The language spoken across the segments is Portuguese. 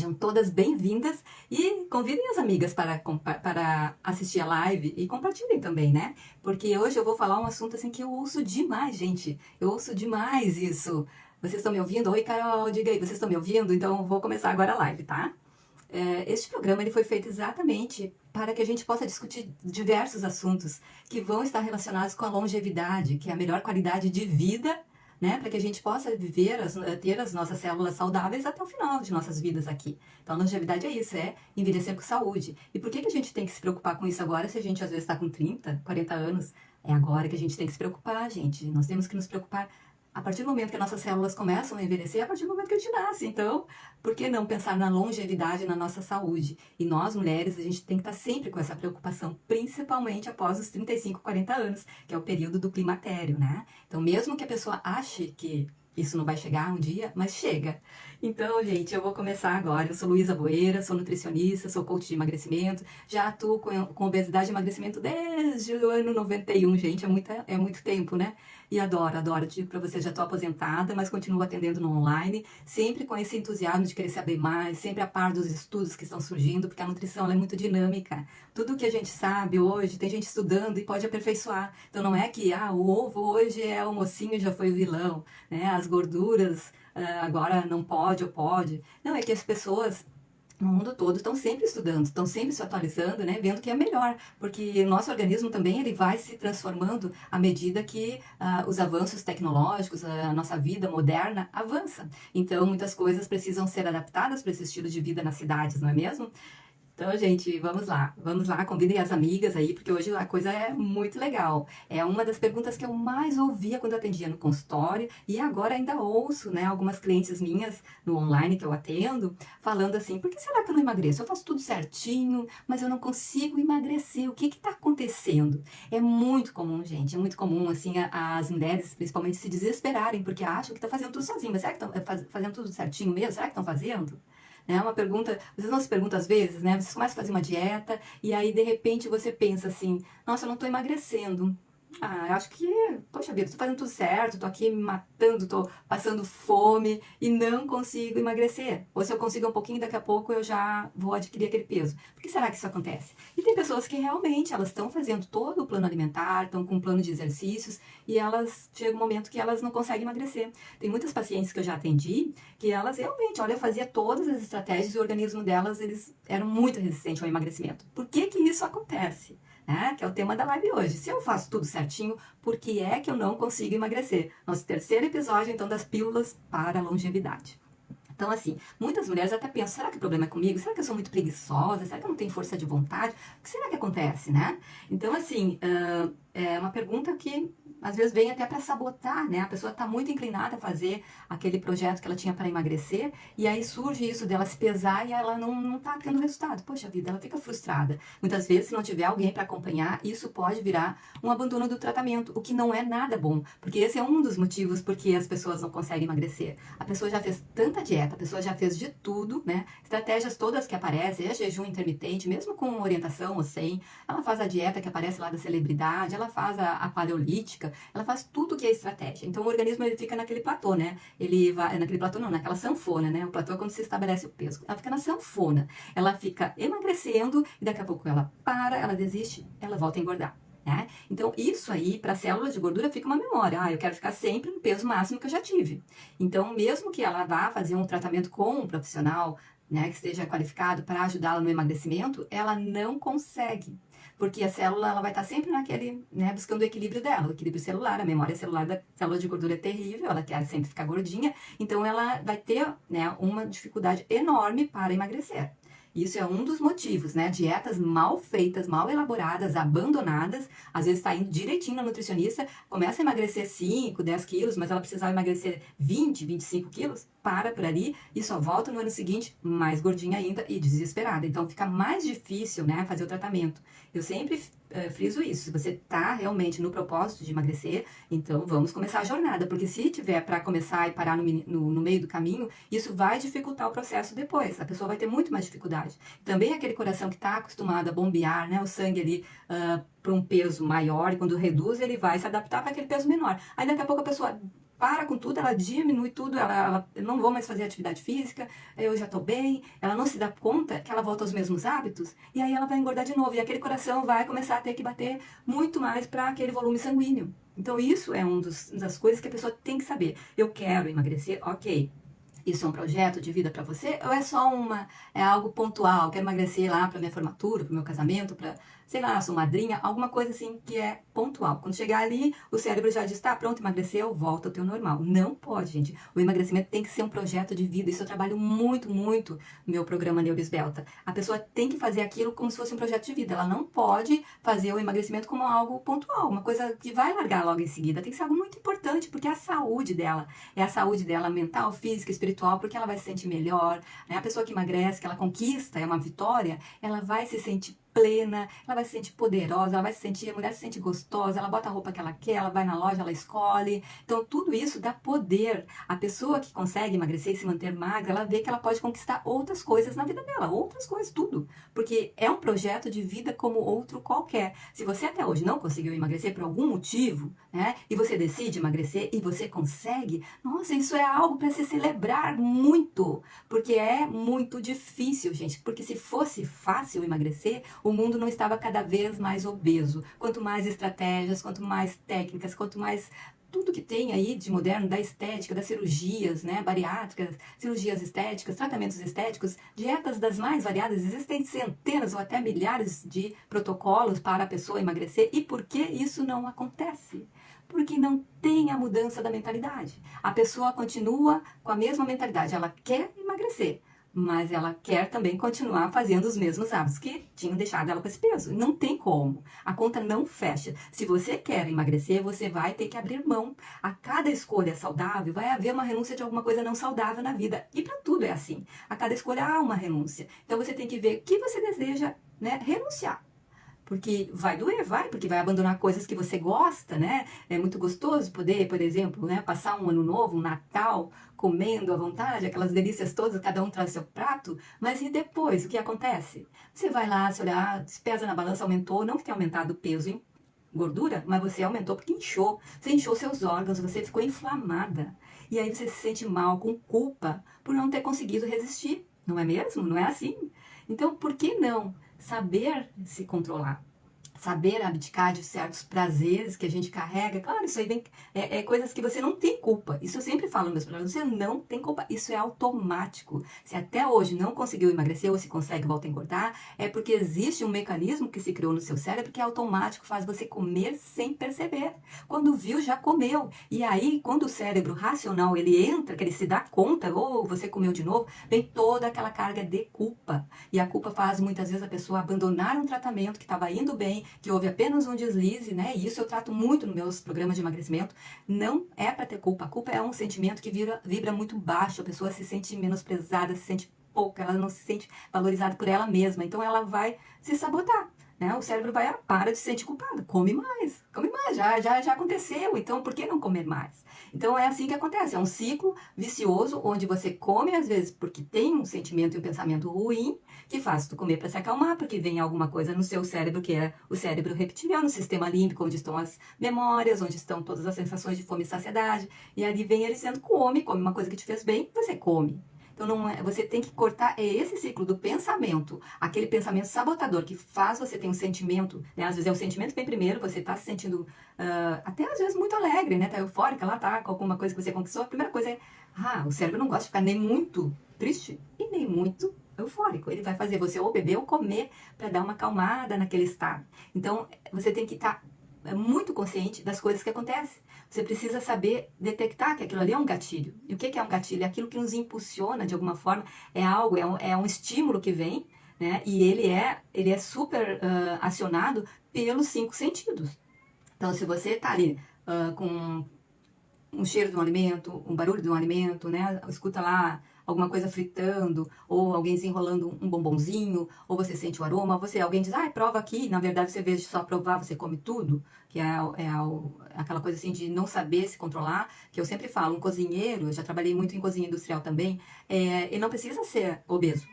Sejam todas bem-vindas e convidem as amigas para assistir a live e compartilhem também, né? Porque hoje eu vou falar um assunto assim que eu ouço demais, gente. Eu ouço demais isso. Vocês estão me ouvindo? Oi, Carol, diga aí, vocês estão me ouvindo? Então eu vou começar agora a live, tá? Este programa ele foi feito exatamente para que a gente possa discutir diversos assuntos que vão estar relacionados com a longevidade, que é a melhor qualidade de vida, né, para que a gente possa viver, ter as nossas células saudáveis até o final de nossas vidas aqui. Então, a longevidade é isso, é envelhecer com saúde. E por que a gente tem que se preocupar com isso agora, se a gente às vezes está com 30, 40 anos? É agora que a gente tem que se preocupar, gente. Nós temos que nos preocupar a partir do momento que as nossas células começam a envelhecer, a partir do momento que a gente nasce. Então, por que não pensar na longevidade, na nossa saúde? E nós, mulheres, a gente tem que estar sempre com essa preocupação, principalmente após os 35, 40 anos, que é o período do climatério, né? Então, mesmo que a pessoa ache que isso não vai chegar um dia, mas chega. Então, gente, eu vou começar agora. Eu sou Luísa Boeira, sou nutricionista, sou coach de emagrecimento, já atuo com obesidade e emagrecimento desde o ano 91, gente, é muito tempo, né? E adoro, digo pra vocês, já estou aposentada, mas continuo atendendo no online, sempre com esse entusiasmo de querer saber mais, sempre a par dos estudos que estão surgindo, porque a nutrição ela é muito dinâmica. Tudo que a gente sabe hoje, tem gente estudando e pode aperfeiçoar. Então não é que o ovo hoje é o mocinho e já foi o vilão, né? As gorduras agora não pode ou pode. Não, é que as pessoas no mundo todo estão sempre estudando, estão sempre se atualizando, né, vendo que é melhor, porque o nosso organismo também ele vai se transformando à medida que os avanços tecnológicos, a nossa vida moderna avança. Então, muitas coisas precisam ser adaptadas para esse estilo de vida nas cidades, não é mesmo? Então, gente, vamos lá, convidem as amigas aí, porque hoje a coisa é muito legal. É uma das perguntas que eu mais ouvia quando eu atendia no consultório, e agora ainda ouço, né, algumas clientes minhas no online que eu atendo, falando assim, por que será que eu não emagreço? Eu faço tudo certinho, mas eu não consigo emagrecer, o que está acontecendo? É muito comum, gente, é muito comum, assim, as mulheres, principalmente, se desesperarem, porque acham que estão fazendo tudo sozinho, mas será que estão fazendo tudo certinho mesmo? Será que estão fazendo? É uma pergunta, vocês não se perguntam às vezes, né? Vocês começam a fazer uma dieta e aí de repente você pensa assim, nossa, eu não estou emagrecendo. Eu acho que, poxa vida, estou fazendo tudo certo, estou aqui me matando, estou passando fome e não consigo emagrecer. Ou se eu consigo um pouquinho, daqui a pouco eu já vou adquirir aquele peso. Por que será que isso acontece? E tem pessoas que realmente, elas estão fazendo todo o plano alimentar, estão com um plano de exercícios e elas, chega um momento que elas não conseguem emagrecer. Tem muitas pacientes que eu já atendi que elas realmente, olha, eu fazia todas as estratégias e o organismo delas, eles eram muito resistentes ao emagrecimento. Por que que isso acontece? Que é o tema da live hoje. Se eu faço tudo certinho, por que é que eu não consigo emagrecer? Nosso terceiro episódio, então, das pílulas para a longevidade. Então, assim, muitas mulheres até pensam, será que o problema é comigo? Será que eu sou muito preguiçosa? Será que eu não tenho força de vontade? O que será que acontece, né? Então, assim, é uma pergunta que às vezes vem até para sabotar, né? A pessoa está muito inclinada a fazer aquele projeto que ela tinha para emagrecer e aí surge isso dela se pesar e ela não está tendo resultado. Poxa vida, ela fica frustrada. Muitas vezes, se não tiver alguém para acompanhar, isso pode virar um abandono do tratamento, o que não é nada bom, porque esse é um dos motivos porque as pessoas não conseguem emagrecer. A pessoa já fez tanta dieta, a pessoa já fez de tudo, né? Estratégias todas que aparecem, é jejum intermitente, mesmo com orientação ou sem, ela faz a dieta que aparece lá da celebridade, ela faz a paleolítica, ela faz tudo que é estratégia. Então o organismo ele fica naquele platô, né? Ele vai naquele platô não, naquela sanfona, né? O platô é quando se estabelece o peso. Ela fica na sanfona. Ela fica emagrecendo e daqui a pouco ela para, ela desiste, ela volta a engordar. Né? Então, isso aí, para células de gordura, fica uma memória. Eu quero ficar sempre no peso máximo que eu já tive. Então, mesmo que ela vá fazer um tratamento com um profissional, né, que esteja qualificado para ajudá-la no emagrecimento, ela não consegue. Porque a célula ela vai estar sempre naquele, né, buscando o equilíbrio dela, o equilíbrio celular, a memória celular da célula de gordura é terrível, ela quer sempre ficar gordinha, então ela vai ter, né, uma dificuldade enorme para emagrecer. Isso é um dos motivos, né? Dietas mal feitas, mal elaboradas, abandonadas. Às vezes está indo direitinho na nutricionista, começa a emagrecer 5, 10 quilos, mas ela precisava emagrecer 20, 25 quilos, para por ali e só volta no ano seguinte mais gordinha ainda e desesperada. Então fica mais difícil, né, fazer o tratamento. Eu sempre friso isso. Se você está realmente no propósito de emagrecer, então vamos começar a jornada, porque se tiver para começar e parar no meio do caminho, isso vai dificultar o processo depois. A pessoa vai ter muito mais dificuldade. Também aquele coração que está acostumado a bombear, né, o sangue ali para um peso maior, e quando reduz, ele vai se adaptar para aquele peso menor. Aí daqui a pouco a pessoa para com tudo, ela diminui tudo, eu não vou mais fazer atividade física, eu já tô bem, ela não se dá conta que ela volta aos mesmos hábitos, e aí ela vai engordar de novo, e aquele coração vai começar a ter que bater muito mais para aquele volume sanguíneo. Então isso é uma das coisas que a pessoa tem que saber. Eu quero emagrecer, ok. Isso é um projeto de vida para você? Ou é só é algo pontual? Quero emagrecer lá para minha formatura, para o meu casamento, para, sei lá, sou madrinha, alguma coisa assim que é pontual. Quando chegar ali, o cérebro já diz, tá, pronto, emagreceu, volta ao teu normal. Não pode, gente. O emagrecimento tem que ser um projeto de vida. Isso eu trabalho muito, muito no meu programa Neuroesbelta. A pessoa tem que fazer aquilo como se fosse um projeto de vida. Ela não pode fazer o emagrecimento como algo pontual, uma coisa que vai largar logo em seguida. Tem que ser algo muito importante, porque é a saúde dela. É a saúde dela mental, física, espiritual, porque ela vai se sentir melhor, né? A pessoa que emagrece, que ela conquista, é uma vitória, ela vai se sentir plena, ela vai se sentir poderosa, ela vai se sentir, a mulher se sente gostosa, ela bota a roupa que ela quer, ela vai na loja, ela escolhe. Então, tudo isso dá poder. A pessoa que consegue emagrecer e se manter magra, ela vê que ela pode conquistar outras coisas na vida dela, outras coisas, tudo. Porque é um projeto de vida como outro qualquer. Se você até hoje não conseguiu emagrecer por algum motivo, né, e você decide emagrecer e você consegue, nossa, isso é algo para se celebrar muito, porque é muito difícil, gente. Porque se fosse fácil emagrecer, o mundo não estava cada vez mais obeso. Quanto mais estratégias, quanto mais técnicas, quanto mais tudo que tem aí de moderno, da estética, das cirurgias, né, bariátricas, cirurgias estéticas, tratamentos estéticos, dietas das mais variadas, existem centenas ou até milhares de protocolos para a pessoa emagrecer. E por que isso não acontece? Porque não tem a mudança da mentalidade. A pessoa continua com a mesma mentalidade, ela quer emagrecer, mas ela quer também continuar fazendo os mesmos hábitos que tinham deixado ela com esse peso. Não tem como. A conta não fecha. Se você quer emagrecer, você vai ter que abrir mão. A cada escolha saudável, vai haver uma renúncia de alguma coisa não saudável na vida. E para tudo é assim. A cada escolha há uma renúncia. Então você tem que ver o que você deseja, né, renunciar. Porque vai doer, porque vai abandonar coisas que você gosta, né? É muito gostoso poder, por exemplo, né, passar um ano novo, um Natal, comendo à vontade, aquelas delícias todas, cada um traz seu prato, mas e depois, o que acontece? Você vai lá, se olhar, se pesa na balança, aumentou, não que tenha aumentado o peso em gordura, mas você aumentou porque inchou. Você inchou seus órgãos, você ficou inflamada. E aí você se sente mal, com culpa, por não ter conseguido resistir. Não é mesmo? Não é assim? Então, por que não saber se controlar? Saber abdicar de certos prazeres que a gente carrega. Claro, isso aí é coisas que você não tem culpa. Isso eu sempre falo nos meus programas. Você não tem culpa. Isso é automático. Se até hoje não conseguiu emagrecer ou se consegue voltar a engordar, é porque existe um mecanismo que se criou no seu cérebro que é automático, faz você comer sem perceber. Quando viu, já comeu. E aí, quando o cérebro racional ele entra, que ele se dá conta, ou você comeu de novo, vem toda aquela carga de culpa. E a culpa faz muitas vezes a pessoa abandonar um tratamento que estava indo bem, que houve apenas um deslize, né? E isso eu trato muito nos meus programas de emagrecimento. Não é para ter culpa. A culpa é um sentimento que vibra muito baixo. A pessoa se sente menosprezada, se sente pouca, ela não se sente valorizada por ela mesma. Então ela vai se sabotar. Né? O cérebro vai, para de se sentir culpada, come mais, já aconteceu, então por que não comer mais? Então é assim que acontece, é um ciclo vicioso, onde você come às vezes porque tem um sentimento e um pensamento ruim, que faz tu comer para se acalmar, porque vem alguma coisa no seu cérebro, que é o cérebro reptiliano, o sistema límbico, onde estão as memórias, onde estão todas as sensações de fome e saciedade, e ali vem ele dizendo, come uma coisa que te fez bem, você come. Então, não é, você tem que cortar esse ciclo do pensamento, aquele pensamento sabotador que faz você ter um sentimento, né? Às vezes é o sentimento que vem primeiro, você está se sentindo até às vezes muito alegre, né? Tá eufórica, lá tá com alguma coisa que você conquistou. A primeira coisa é, o cérebro não gosta de ficar nem muito triste e nem muito eufórico. Ele vai fazer você ou beber ou comer para dar uma acalmada naquele estado. Então, você tem que estar muito consciente das coisas que acontecem. Você precisa saber detectar que aquilo ali é um gatilho. E o que é um gatilho? É aquilo que nos impulsiona de alguma forma, é algo, é um estímulo que vem, né? E ele é super acionado pelos 5 sentidos. Então, se você está ali com um cheiro de um alimento, um barulho de um alimento, né? Escuta lá alguma coisa fritando, ou alguém desenrolando um bombonzinho, ou você sente o aroma, alguém diz, prova aqui, na verdade você vê só provar, você come tudo, que aquela coisa assim de não saber se controlar, que eu sempre falo, um cozinheiro, eu já trabalhei muito em cozinha industrial também, ele não precisa ser obeso.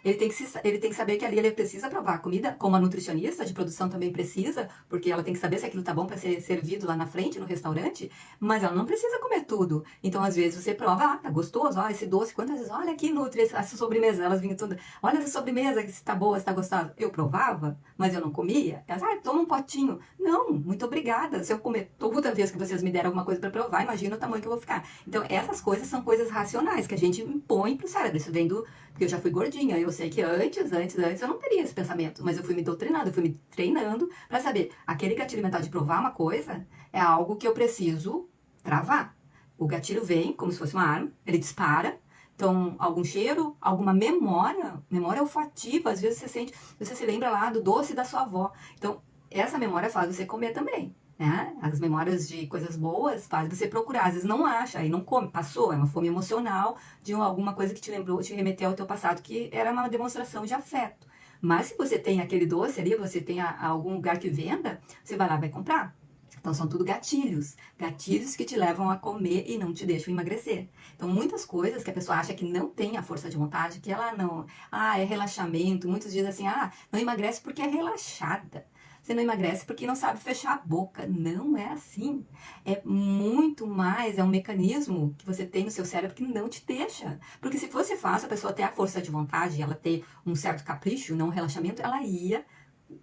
ele tem que saber que ali ele precisa provar a comida, como a nutricionista de produção também precisa, porque ela tem que saber se aquilo tá bom para ser servido lá na frente, no restaurante, mas ela não precisa comer tudo. Então, às vezes, você prova, tá gostoso, ó, esse doce, quantas vezes, olha aqui, Nutri, essa sobremesa, elas vinham tudo, olha essa sobremesa, se tá boa, se tá gostosa. Eu provava, mas eu não comia. Elas, toma um potinho. Não, muito obrigada. Se eu comer toda vez que vocês me deram alguma coisa para provar, imagina o tamanho que eu vou ficar. Então, essas coisas são coisas racionais que a gente impõe pro cérebro. Isso vem do... Porque eu já fui gordinha. Eu sei que antes eu não teria esse pensamento. Mas eu fui me doutrinando, eu fui me treinando para saber. Aquele gatilho mental de provar uma coisa é algo que eu preciso travar. O gatilho vem como se fosse uma arma, ele dispara. Então, algum cheiro, alguma memória olfativa. Às vezes você se lembra lá do doce da sua avó. Então, essa memória faz você comer também. Né? As memórias de coisas boas faz você procurar, às vezes não acha, aí não come, passou, é uma fome emocional de alguma coisa que te lembrou, te remeteu ao teu passado, que era uma demonstração de afeto. Mas se você tem aquele doce ali, você tem algum lugar que venda, você vai lá e vai comprar. Então, são tudo gatilhos. Gatilhos que te levam a comer e não te deixam emagrecer. Então, muitas coisas que a pessoa acha que não tem a força de vontade, que ela não... é relaxamento. Muitos dizem assim, não emagrece porque é relaxada. Você não emagrece porque não sabe fechar a boca. Não é assim. É muito mais, é um mecanismo que você tem no seu cérebro que não te deixa. Porque se fosse fácil a pessoa ter a força de vontade, ela ter um certo capricho, não um relaxamento, ela ia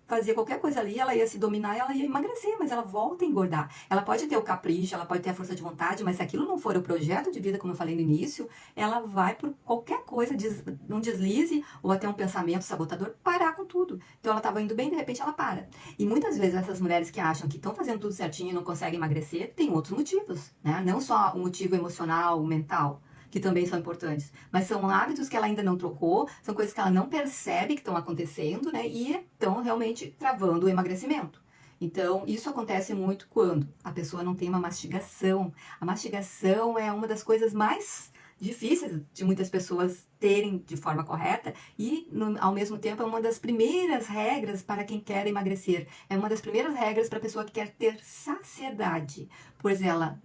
fazer qualquer coisa ali, ela ia se dominar, ela ia emagrecer, mas ela volta a engordar. Ela pode ter o capricho, ela pode ter a força de vontade, mas se aquilo não for o projeto de vida, como eu falei no início, ela vai por qualquer coisa, um deslize ou até um pensamento sabotador, parar com tudo. Então ela estava indo bem, de repente ela para. E muitas vezes essas mulheres que acham que estão fazendo tudo certinho e não conseguem emagrecer, tem outros motivos, né? Não só o motivo emocional, mental, que também são importantes, mas são hábitos que ela ainda não trocou, são coisas que ela não percebe que estão acontecendo, né, e estão realmente travando o emagrecimento. Então, isso acontece muito quando a pessoa não tem uma mastigação. A mastigação é uma das coisas mais difíceis de muitas pessoas terem de forma correta e, ao mesmo tempo, é uma das primeiras regras para quem quer emagrecer. É uma das primeiras regras para a pessoa que quer ter saciedade, pois ela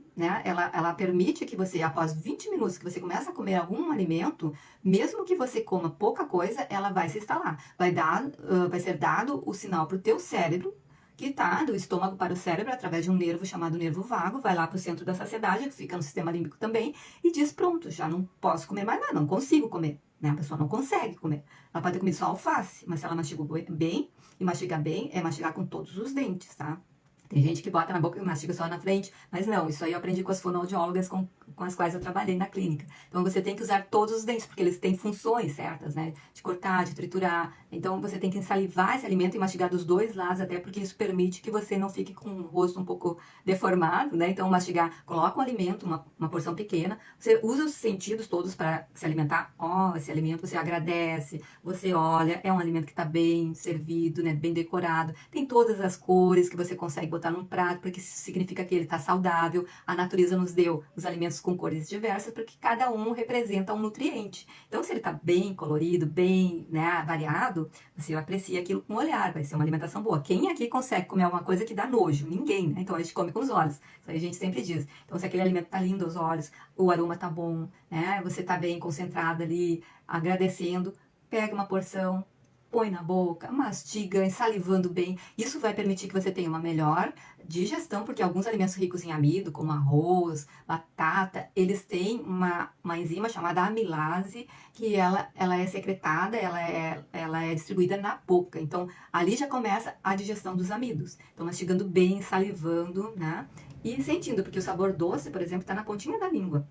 permite que você, após 20 minutos que você começa a comer algum alimento, mesmo que você coma pouca coisa, ela vai se instalar. Vai ser dado o sinal para o teu cérebro, que está do estômago para o cérebro, através de um nervo chamado nervo vago, vai lá para o centro da saciedade, que fica no sistema límbico também, e diz, pronto, já não posso comer mais nada, não consigo comer. Né? A pessoa não consegue comer. Ela pode ter comido só alface, mas se ela mastigou bem, e mastigar bem, é mastigar com todos os dentes, tá? Tem gente que bota na boca e mastiga só na frente, mas não, isso aí eu aprendi com as fonoaudiólogas com as quais eu trabalhei na clínica. Então você tem que usar todos os dentes, porque eles têm funções certas, né? De cortar, de triturar. Então você tem que salivar esse alimento e mastigar dos dois lados, até porque isso permite que você não fique com o rosto um pouco deformado, né? Então mastigar, coloca um alimento, uma porção pequena, você usa os sentidos todos para se alimentar. Esse alimento você agradece, você olha, é um alimento que está bem servido, né? Bem decorado, tem todas as cores que você consegue botar num prato, porque isso significa que ele está saudável. A natureza nos deu os alimentos com cores diversas, porque cada um representa um nutriente. Então, se ele está bem colorido, bem, né, variado, você aprecia aquilo com o olhar, vai ser uma alimentação boa. Quem aqui consegue comer alguma coisa que dá nojo? Ninguém, né? Então, a gente come com os olhos. Isso aí a gente sempre diz. Então, se aquele alimento está lindo aos olhos, o aroma está bom, né? Você está bem concentrado ali, agradecendo, pega uma porção, põe na boca, mastiga, salivando bem. Isso vai permitir que você tenha uma melhor digestão, porque alguns alimentos ricos em amido, como arroz, batata, eles têm uma enzima chamada amilase, que ela é secretada, ela é distribuída na boca. Então, ali já começa a digestão dos amidos. Então, mastigando bem, salivando, né? E sentindo, porque o sabor doce, por exemplo, está na pontinha da língua.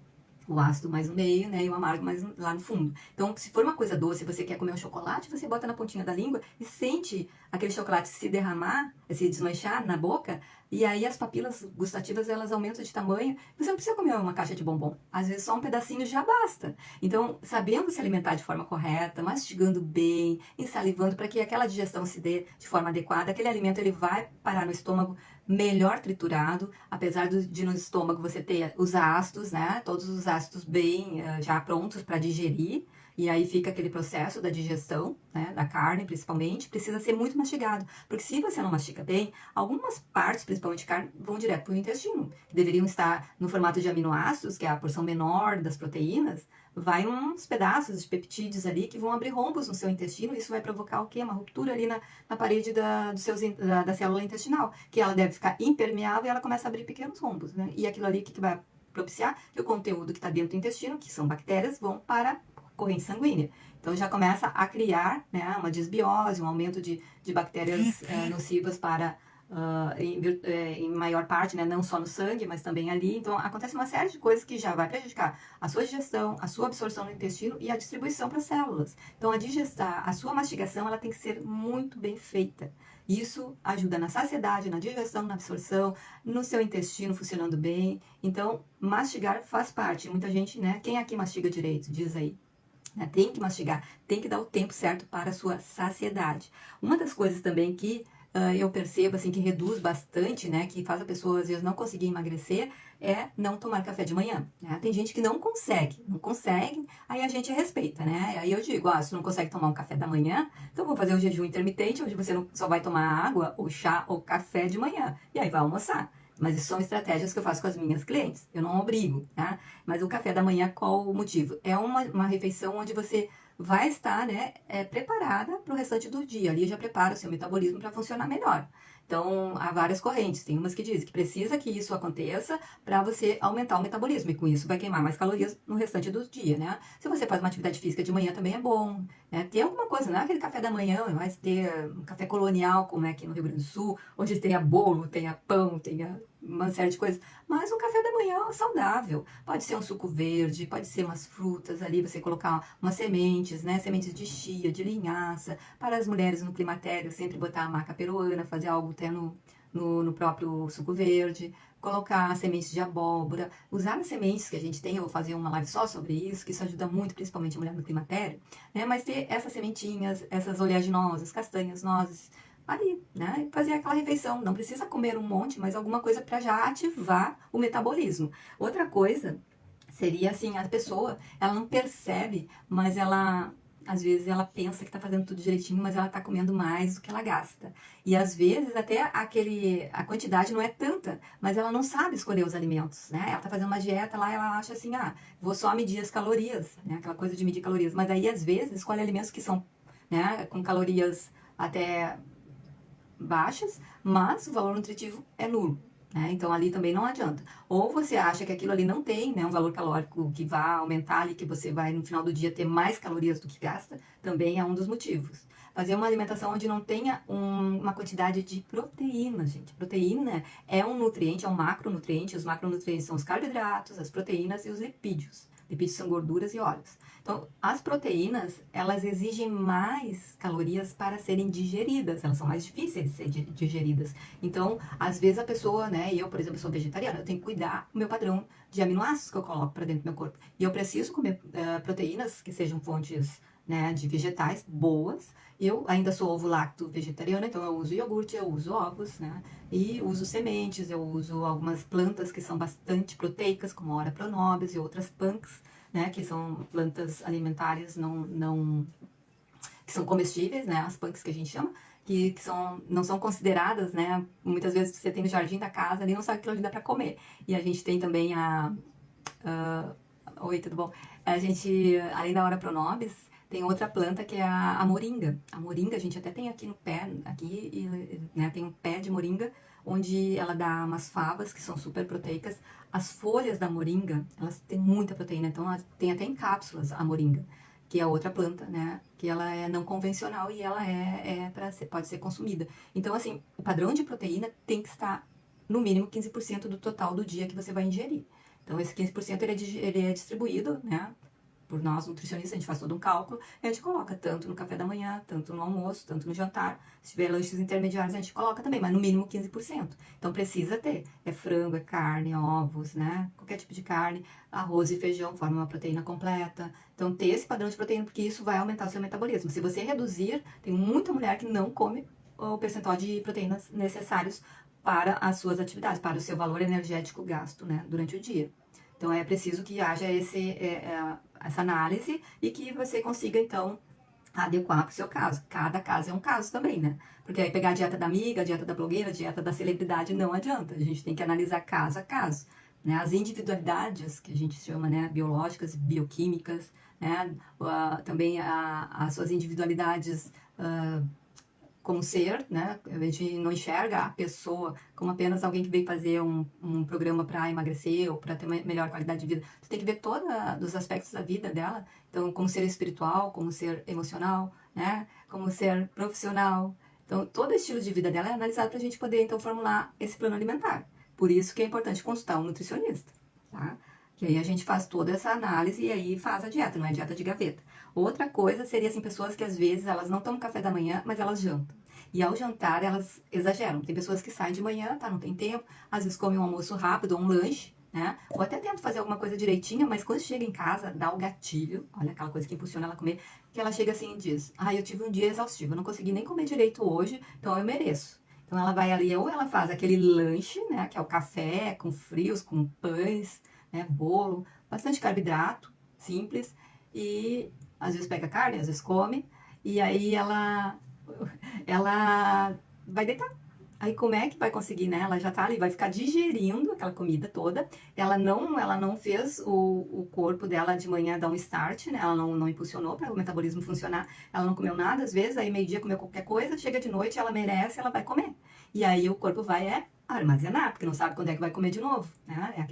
O ácido mais no meio, né, e o amargo mais lá no fundo. Então, se for uma coisa doce, você quer comer um chocolate, você bota na pontinha da língua e sente aquele chocolate se derramar, se desmanchar na boca, e aí as papilas gustativas, elas aumentam de tamanho. Você não precisa comer uma caixa de bombom. Às vezes só um pedacinho já basta. Então, sabendo se alimentar de forma correta, mastigando bem, ensalivando, para que aquela digestão se dê de forma adequada, aquele alimento ele vai parar no estômago melhor triturado, apesar de no estômago você ter os ácidos, né? Todos os ácidos bem já prontos para digerir. E aí fica aquele processo da digestão, né, da carne principalmente, precisa ser muito mastigado. Porque se você não mastiga bem, algumas partes, principalmente carne, vão direto para o intestino, que deveriam estar no formato de aminoácidos, que é a porção menor das proteínas, vai uns pedaços de peptídeos ali que vão abrir rombos no seu intestino. Isso vai provocar o quê? Uma ruptura ali na parede da célula intestinal, que ela deve ficar impermeável e ela começa a abrir pequenos rombos, né? E aquilo ali, o que vai propiciar? Que o conteúdo que está dentro do intestino, que são bactérias, vão para a corrente sanguínea. Então já começa a criar, né, uma desbiose, um aumento de bactérias nocivas para em maior parte, né, não só no sangue, mas também ali. Então acontece uma série de coisas que já vai prejudicar a sua digestão, a sua absorção no intestino e a distribuição para as células. Então a sua mastigação, ela tem que ser muito bem feita. Isso ajuda na saciedade, na digestão, na absorção, no seu intestino funcionando bem. Então mastigar faz parte. Muita gente, né, quem aqui mastiga direito? Diz aí. Tem que mastigar, tem que dar o tempo certo para a sua saciedade. Uma das coisas também que eu percebo assim que reduz bastante, né, que faz a pessoa às vezes não conseguir emagrecer, é não tomar café de manhã, né? Tem gente que não consegue, aí a gente respeita, né? Aí eu digo, se não consegue tomar um café da manhã, então vou fazer um jejum intermitente, onde você não, só vai tomar água, ou chá, ou café de manhã, e aí vai almoçar. Mas isso são estratégias que eu faço com as minhas clientes. Eu não obrigo, tá? Mas o café da manhã, qual o motivo? É uma refeição onde você vai estar, né, preparada para o restante do dia. Ali já prepara o seu metabolismo para funcionar melhor. Então, há várias correntes. Tem umas que dizem que precisa que isso aconteça para você aumentar o metabolismo. E com isso vai queimar mais calorias no restante do dia, né? Se você faz uma atividade física de manhã também é bom, né? Tem alguma coisa, não é aquele café da manhã, vai ter um café colonial, como é aqui no Rio Grande do Sul, onde tenha bolo, tenha pão, tenha uma série de coisas. Mas um café da manhã saudável. Pode ser um suco verde, pode ser umas frutas ali, você colocar umas sementes, né? Sementes de chia, de linhaça. Para as mulheres no climatério, sempre botar a maca peruana, fazer algo até no próprio suco verde. Colocar sementes de abóbora. Usar as sementes que a gente tem, eu vou fazer uma live só sobre isso, que isso ajuda muito, principalmente a mulher no climatério. Né? Mas ter essas sementinhas, essas oleaginosas, castanhas, nozes, ali, né? Fazer aquela refeição. Não precisa comer um monte, mas alguma coisa para já ativar o metabolismo. Outra coisa seria assim, a pessoa, ela não percebe, mas ela, às vezes, ela pensa que está fazendo tudo direitinho, mas ela está comendo mais do que ela gasta. E às vezes até a quantidade não é tanta, mas ela não sabe escolher os alimentos, né? Ela está fazendo uma dieta lá, ela acha assim, vou só medir as calorias, né? Aquela coisa de medir calorias. Mas aí, às vezes, escolhe alimentos que são, né, com calorias até baixas, mas o valor nutritivo é nulo. Né? Então ali também não adianta. Ou você acha que aquilo ali não tem, né, um valor calórico que vai aumentar ali, que você vai no final do dia ter mais calorias do que gasta, também é um dos motivos. Fazer uma alimentação onde não tenha uma quantidade de proteína, gente. Proteína é um nutriente, é um macronutriente. Os macronutrientes são os carboidratos, as proteínas e os lipídios. Lipídios são gorduras e óleos. Então, as proteínas, elas exigem mais calorias para serem digeridas, elas são mais difíceis de ser digeridas. Então, às vezes a pessoa, né, eu, por exemplo, sou vegetariana, eu tenho que cuidar do meu padrão de aminoácidos que eu coloco para dentro do meu corpo. E eu preciso comer proteínas que sejam fontes, né, de vegetais boas. Eu ainda sou ovo-lacto vegetariana, então eu uso iogurte, eu uso ovos, né, e uso sementes, eu uso algumas plantas que são bastante proteicas, como a Ora Pronobis e outras punks, né, que são plantas alimentares que são comestíveis, né, as punks que a gente chama, que não são consideradas, né, muitas vezes você tem no jardim da casa, ali não sabe que aquilo ali dá para comer. E a gente tem também oi, tudo bom? A gente, além da Ora Pronobis, tem outra planta que é a moringa. A moringa a gente até tem aqui no pé, né, tem um pé de moringa, onde ela dá umas favas que são super proteicas. As folhas da moringa, elas têm muita proteína, então tem até em cápsulas a moringa, que é outra planta, né, que ela é não convencional e ela pode ser consumida. Então, assim, o padrão de proteína tem que estar no mínimo 15% do total do dia que você vai ingerir. Então, esse 15% ele é distribuído, né, por nós nutricionistas, a gente faz todo um cálculo e a gente coloca tanto no café da manhã, tanto no almoço, tanto no jantar. Se tiver lanches intermediários, a gente coloca também, mas no mínimo 15%. Então precisa ter. É frango, é carne, é ovos, né? Qualquer tipo de carne, arroz e feijão formam uma proteína completa. Então ter esse padrão de proteína, porque isso vai aumentar o seu metabolismo. Se você reduzir, tem muita mulher que não come o percentual de proteínas necessários para as suas atividades, para o seu valor energético gasto, né, durante o dia. Então é preciso que haja essa análise e que você consiga, então, adequar para o seu caso. Cada caso é um caso também, né? Porque aí pegar a dieta da amiga, a dieta da blogueira, a dieta da celebridade não adianta. A gente tem que analisar caso a caso. né? As individualidades que a gente chama, né? Biológicas, bioquímicas, né? Também as suas individualidades como ser, né? A gente não enxerga a pessoa como apenas alguém que veio fazer um programa para emagrecer ou para ter uma melhor qualidade de vida. Você tem que ver todos os aspectos da vida dela. Então, como ser espiritual, como ser emocional, né? Como ser profissional. Então, todo o estilo de vida dela é analisado para a gente poder, então, formular esse plano alimentar. Por isso que é importante consultar um nutricionista, tá? Que aí a gente faz toda essa análise e aí faz a dieta, não é dieta de gaveta. Outra coisa seria, assim, pessoas que às vezes elas não tomam café da manhã, mas elas jantam. E ao jantar elas exageram. Tem pessoas que saem de manhã, tá? Não tem tempo, às vezes comem um almoço rápido ou um lanche, né? Ou até tentam fazer alguma coisa direitinha, mas quando chega em casa, dá o gatilho, olha aquela coisa que impulsiona ela a comer, que ela chega assim e diz, eu tive um dia exaustivo, eu não consegui nem comer direito hoje, então eu mereço. Então ela vai ali, ou ela faz aquele lanche, né? Que é o café com frios, com pães, né? Bolo, bastante carboidrato, simples, e às vezes pega carne, às vezes come, e aí ela vai deitar. Aí como é que vai conseguir, né? Ela já tá ali, vai ficar digerindo aquela comida toda. Ela não fez o corpo dela de manhã dar um start, né? Ela não impulsionou para o metabolismo funcionar. Ela não comeu nada, às vezes, aí meio-dia comeu qualquer coisa, chega de noite, ela merece, ela vai comer. E aí o corpo vai armazenar, porque não sabe quando é que vai comer de novo, né? É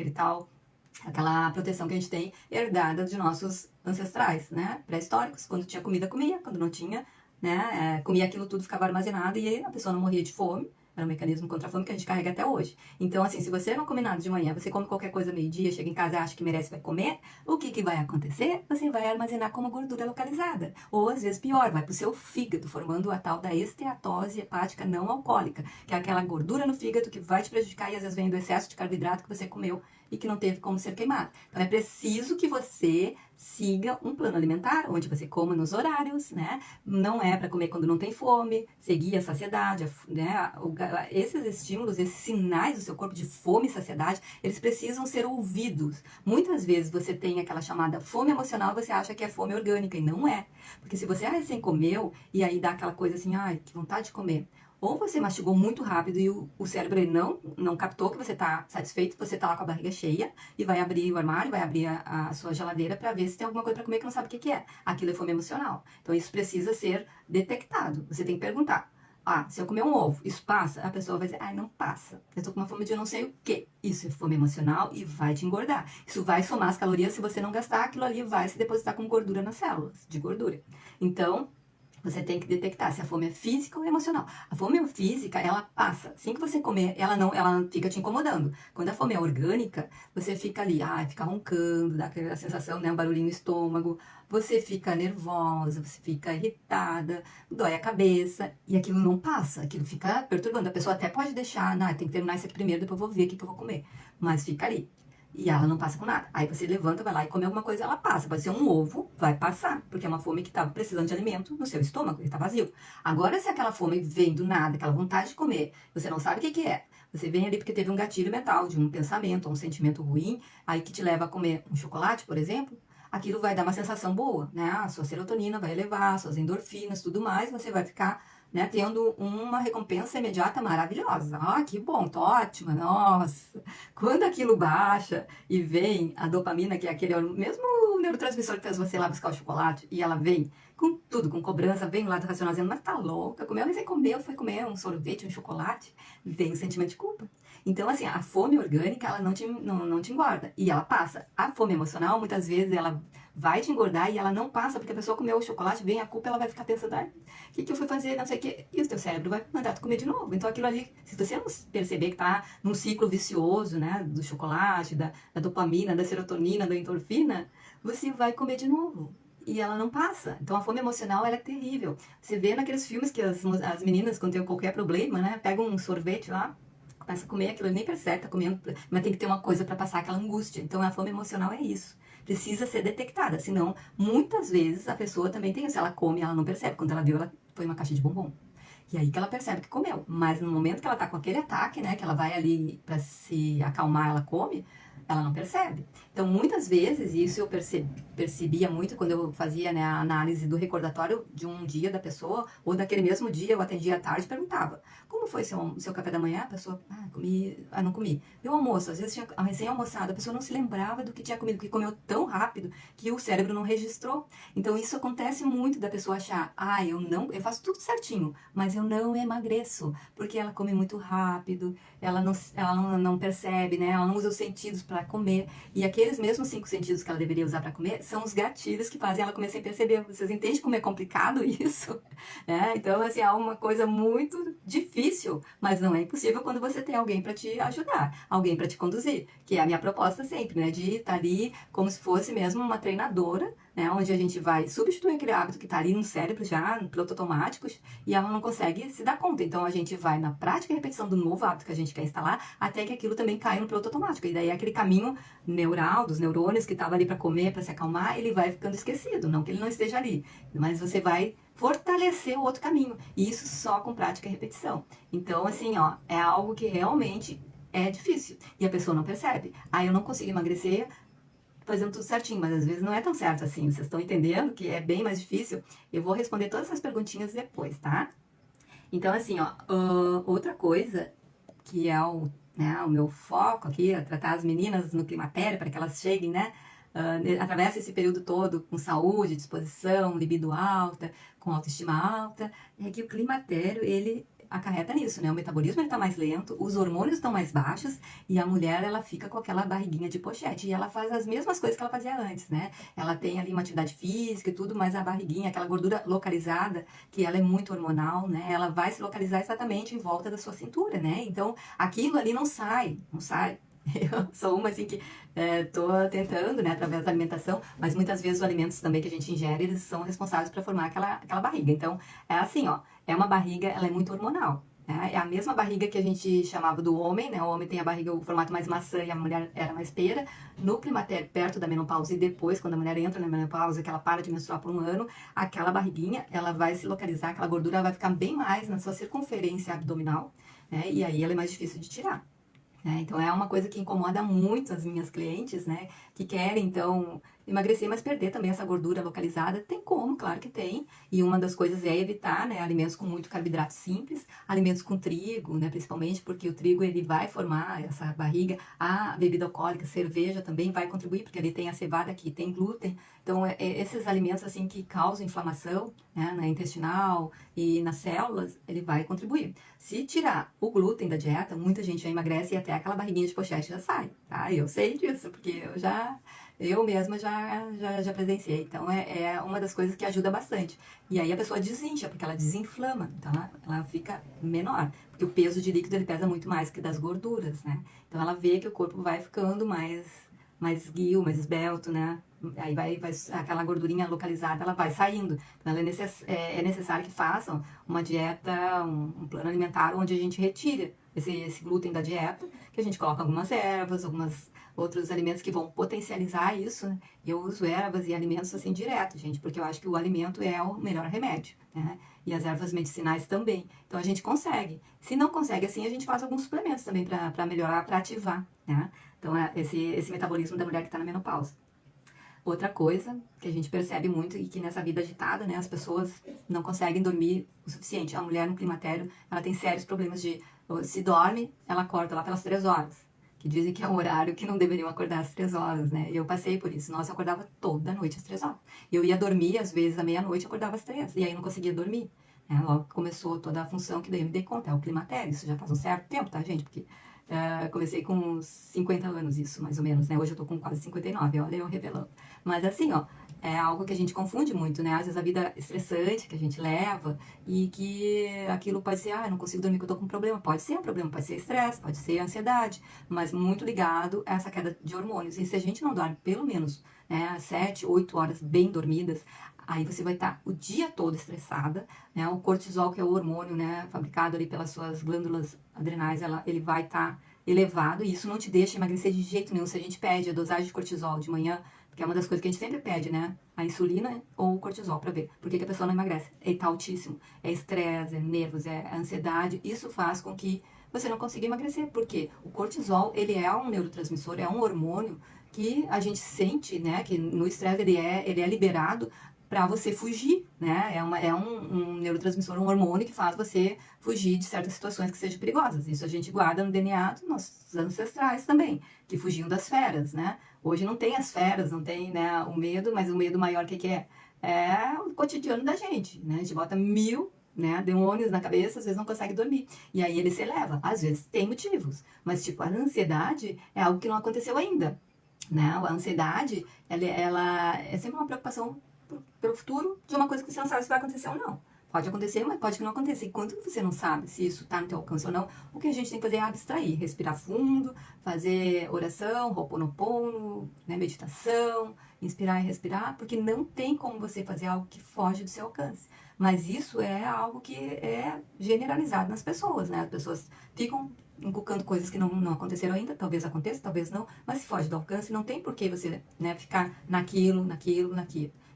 aquela proteção que a gente tem herdada de nossos ancestrais, né? Pré-históricos. Quando tinha comida, comia. Quando não tinha, né? Comia aquilo tudo, ficava armazenado e aí a pessoa não morria de fome. Era um mecanismo contra a fome que a gente carrega até hoje. Então, assim, se você não come nada de manhã, você come qualquer coisa meio-dia, chega em casa e acha que merece, vai comer, o que vai acontecer? Você vai armazenar como gordura localizada. Ou, às vezes, pior, vai pro seu fígado, formando a tal da esteatose hepática não alcoólica, que é aquela gordura no fígado que vai te prejudicar e, às vezes, vem do excesso de carboidrato que você comeu e que não teve como ser queimado. Então, é preciso que você siga um plano alimentar, onde você coma nos horários, né? Não é para comer quando não tem fome, seguir a saciedade, né? Esses estímulos, esses sinais do seu corpo de fome e saciedade, eles precisam ser ouvidos. Muitas vezes você tem aquela chamada fome emocional, você acha que é fome orgânica, e não é. Porque se você recém comeu, e aí dá aquela coisa assim, que vontade de comer. Ou você mastigou muito rápido e o cérebro ele não captou que você está satisfeito, você está lá com a barriga cheia e vai abrir o armário, vai abrir a sua geladeira para ver se tem alguma coisa para comer que não sabe o que é. Aquilo é fome emocional. Então isso precisa ser detectado. Você tem que perguntar. Se eu comer um ovo, isso passa? A pessoa vai dizer, não passa. Eu estou com uma fome de eu não sei o quê. Isso é fome emocional e vai te engordar. Isso vai somar as calorias, se você não gastar, aquilo ali vai se depositar como gordura nas células, de gordura. Então, você tem que detectar se a fome é física ou emocional. A fome física, ela passa. Assim que você comer, ela fica te incomodando. Quando a fome é orgânica, você fica ali, fica roncando, dá aquela sensação, né, um barulhinho no estômago. Você fica nervosa, você fica irritada, dói a cabeça. E aquilo não passa, aquilo fica perturbando. A pessoa até pode deixar, tem que terminar isso aqui primeiro, depois eu vou ver o que eu vou comer. Mas fica ali. E ela não passa com nada. Aí você levanta, vai lá e come alguma coisa, ela passa. Pode ser um ovo, vai passar. Porque é uma fome que estava precisando de alimento no seu estômago, ele está vazio. Agora, se aquela fome vem do nada, aquela vontade de comer, você não sabe o que é. Você vem ali porque teve um gatilho mental, de um pensamento, um sentimento ruim, aí que te leva a comer um chocolate, por exemplo, aquilo vai dar uma sensação boa, né? A sua serotonina vai elevar, suas endorfinas, tudo mais, você vai ficar, né, tendo uma recompensa imediata maravilhosa. Que bom, tô ótima, nossa. Quando aquilo baixa e vem a dopamina, que é aquele mesmo neurotransmissor que fez você lá buscar o chocolate, e ela vem com tudo, com cobrança, vem lá do racional dizendo, mas tá louca, foi comer um sorvete, um chocolate, vem o sentimento de culpa. Então, assim, a fome orgânica, ela não te engorda, e ela passa. A fome emocional, muitas vezes, ela vai te engordar e ela não passa, porque a pessoa comeu o chocolate, vem a culpa, ela vai ficar pensando, o que eu fui fazer, não sei o quê, e o teu cérebro vai mandar tu comer de novo. Então, aquilo ali, se você não perceber que tá num ciclo vicioso, né, do chocolate, da dopamina, da serotonina, da endorfina, você vai comer de novo. E ela não passa. Então, a fome emocional, ela é terrível. Você vê naqueles filmes que as meninas, quando tem qualquer problema, né, pegam um sorvete lá, começa a comer aquilo, nem percebe, tá comendo, mas tem que ter uma coisa para passar aquela angústia. Então, a fome emocional é isso. Precisa ser detectada, senão, muitas vezes, a pessoa também tem isso. Ela come, ela não percebe. Quando ela viu, ela põe uma caixa de bombom. E aí que ela percebe que comeu. Mas no momento que ela tá com aquele ataque, né, que ela vai ali para se acalmar, ela come, ela não percebe. Então, muitas vezes, e isso eu percebia muito quando eu fazia, né, a análise do recordatório de um dia da pessoa, ou daquele mesmo dia eu atendia à tarde e perguntava, como foi seu café da manhã? A pessoa, não comi. E o almoço, às vezes tinha recém-almoçado, a pessoa não se lembrava do que tinha comido, porque comeu tão rápido que o cérebro não registrou. Então, isso acontece muito da pessoa achar, eu faço tudo certinho, mas eu não emagreço, porque ela come muito rápido, ela não percebe, né? Ela não usa os sentidos para comer. E aqueles mesmos 5 sentidos que ela deveria usar para comer são os gatilhos que fazem ela comer sem perceber. Vocês entendem como é complicado isso? Então, assim, é uma coisa muito difícil, mas não é impossível quando você tem alguém para te ajudar, alguém para te conduzir, que é a minha proposta sempre, né? De estar ali como se fosse mesmo uma treinadora, né, onde a gente vai substituir aquele hábito que está ali no cérebro já, no piloto automático, e ela não consegue se dar conta. Então a gente vai na prática e repetição do novo hábito que a gente quer instalar, até que aquilo também caia no piloto automático. E daí aquele caminho neural, dos neurônios que estava ali para comer, para se acalmar, ele vai ficando esquecido. Não que ele não esteja ali, mas você vai fortalecer o outro caminho. E isso só com prática e repetição. Então, assim, ó, é algo que realmente é difícil. E a pessoa não percebe. Eu não consigo emagrecer fazendo tudo certinho, mas às vezes não é tão certo assim. Vocês estão entendendo que é bem mais difícil? Eu vou responder todas essas perguntinhas depois, tá? Então, assim, ó, outra coisa que é o meu foco aqui, é tratar as meninas no climatério para que elas cheguem, né? Atravessa esse período todo com saúde, disposição, libido alta, com autoestima alta, é que o climatério, ele acarreta nisso, né? O metabolismo está mais lento, os hormônios estão mais baixos e a mulher, ela fica com aquela barriguinha de pochete e ela faz as mesmas coisas que ela fazia antes, né? Ela tem ali uma atividade física e tudo, mas a barriguinha, aquela gordura localizada, que ela é muito hormonal, né? Ela vai se localizar exatamente em volta da sua cintura, né? Então, aquilo ali não sai. Eu sou uma assim que estou tentando, né, através da alimentação, mas muitas vezes os alimentos também que a gente ingere, eles são responsáveis para formar aquela barriga. Então, é assim, ó, é uma barriga, ela é muito hormonal. Né? É a mesma barriga que a gente chamava do homem, né? O homem tem a barriga, o formato mais maçã e a mulher era mais pera. No climatério, perto da menopausa e depois, quando a mulher entra na menopausa, que ela para de menstruar por um ano, aquela barriguinha, ela vai se localizar, aquela gordura vai ficar bem mais na sua circunferência abdominal, né? E aí ela é mais difícil de tirar. Então é uma coisa que incomoda muito as minhas clientes, né? Que querem, então, emagrecer, mas perder também essa gordura localizada. Tem como, claro que tem. E uma das coisas é evitar, né? Alimentos com muito carboidrato simples, alimentos com trigo, né? Principalmente porque o trigo, ele vai formar essa barriga. A bebida alcoólica, cerveja também vai contribuir, porque ele tem a cevada que tem glúten. Então, esses alimentos, assim, que causam inflamação, né? Na intestinal e nas células, ele vai contribuir. Se tirar o glúten da dieta, muita gente já emagrece e até aquela barriguinha de pochete já sai, tá? Eu sei disso, porque eu mesma já presenciei. Então, é uma das coisas que ajuda bastante. E aí a pessoa desincha, porque ela desinflama, então ela fica menor. Porque o peso de líquido, ele pesa muito mais que das gorduras, né? Então, ela vê que o corpo vai ficando mais esguio, mais esbelto, né? Aí vai aquela gordurinha localizada, ela vai saindo. Então, é necessário que façam uma dieta, um plano alimentar onde a gente retire esse glúten da dieta, que a gente coloca algumas ervas, alguns outros alimentos que vão potencializar isso, né? Eu uso ervas e alimentos assim direto, gente, porque eu acho que o alimento é o melhor remédio, né? E as ervas medicinais também. Então a gente consegue. Se não consegue assim, a gente faz alguns suplementos também para melhorar, para ativar, né? Então esse metabolismo da mulher que está na menopausa. Outra coisa que a gente percebe muito e que nessa vida agitada, né, as pessoas não conseguem dormir o suficiente. A mulher no climatério, ela tem sérios problemas se dorme, ela acorda lá pelas 3 horas, que dizem que é um horário que não deveriam acordar às 3 horas, né? Eu passei por isso. Nossa, eu acordava toda noite às 3 horas. Eu ia dormir, às vezes, à meia-noite, eu acordava às 3, e aí não conseguia dormir. Logo que começou toda a função que daí eu me dei conta, é o climatério. Isso já faz um certo tempo, tá, gente? Porque comecei com uns 50 anos, isso, mais ou menos, né? Hoje eu tô com quase 59, olha eu revelando. Mas assim, ó, é algo que a gente confunde muito, né? Às vezes a vida estressante que a gente leva e que aquilo pode ser, eu não consigo dormir que eu tô com um problema. Pode ser um problema, pode ser estresse, pode ser ansiedade, mas muito ligado a essa queda de hormônios. E se a gente não dorme pelo menos, né, 7, 8 horas bem dormidas, aí você vai estar o dia todo estressada, né? O cortisol, que é o hormônio, né, fabricado ali pelas suas glândulas adrenais, ele vai estar elevado e isso não te deixa emagrecer de jeito nenhum. Se a gente pede a dosagem de cortisol de manhã, porque é uma das coisas que a gente sempre pede, né? A insulina ou o cortisol para ver por que a pessoa não emagrece. Ele tá altíssimo. É estresse, é nervos, é ansiedade. Isso faz com que você não conseguir emagrecer, porque o cortisol, ele é um neurotransmissor, é um hormônio que a gente sente, né, que no estresse ele é liberado para você fugir, né, é um neurotransmissor, um hormônio que faz você fugir de certas situações que sejam perigosas. Isso a gente guarda no DNA dos nossos ancestrais também, que fugiam das feras, né. Hoje não tem as feras, não tem, né, o medo, mas o medo maior, o que que é? É o cotidiano da gente, né, a gente bota mil, né, demônios na cabeça, às vezes não consegue dormir. E aí ele se eleva. Às vezes tem motivos, mas tipo, a ansiedade é algo que não aconteceu ainda, né? A ansiedade, ela é sempre uma preocupação pelo futuro de uma coisa que você não sabe se vai acontecer ou não. Pode acontecer, mas pode que não aconteça. E quando você não sabe se isso está no teu alcance ou não, o que a gente tem que fazer é abstrair, respirar fundo, fazer oração, ho'oponopono, né, meditação, inspirar e respirar, porque não tem como você fazer algo que foge do seu alcance. Mas isso é algo que é generalizado nas pessoas, né? As pessoas ficam inculcando coisas que não aconteceram ainda, talvez aconteça, talvez não, mas se foge do alcance, não tem por que você, né, ficar naquilo.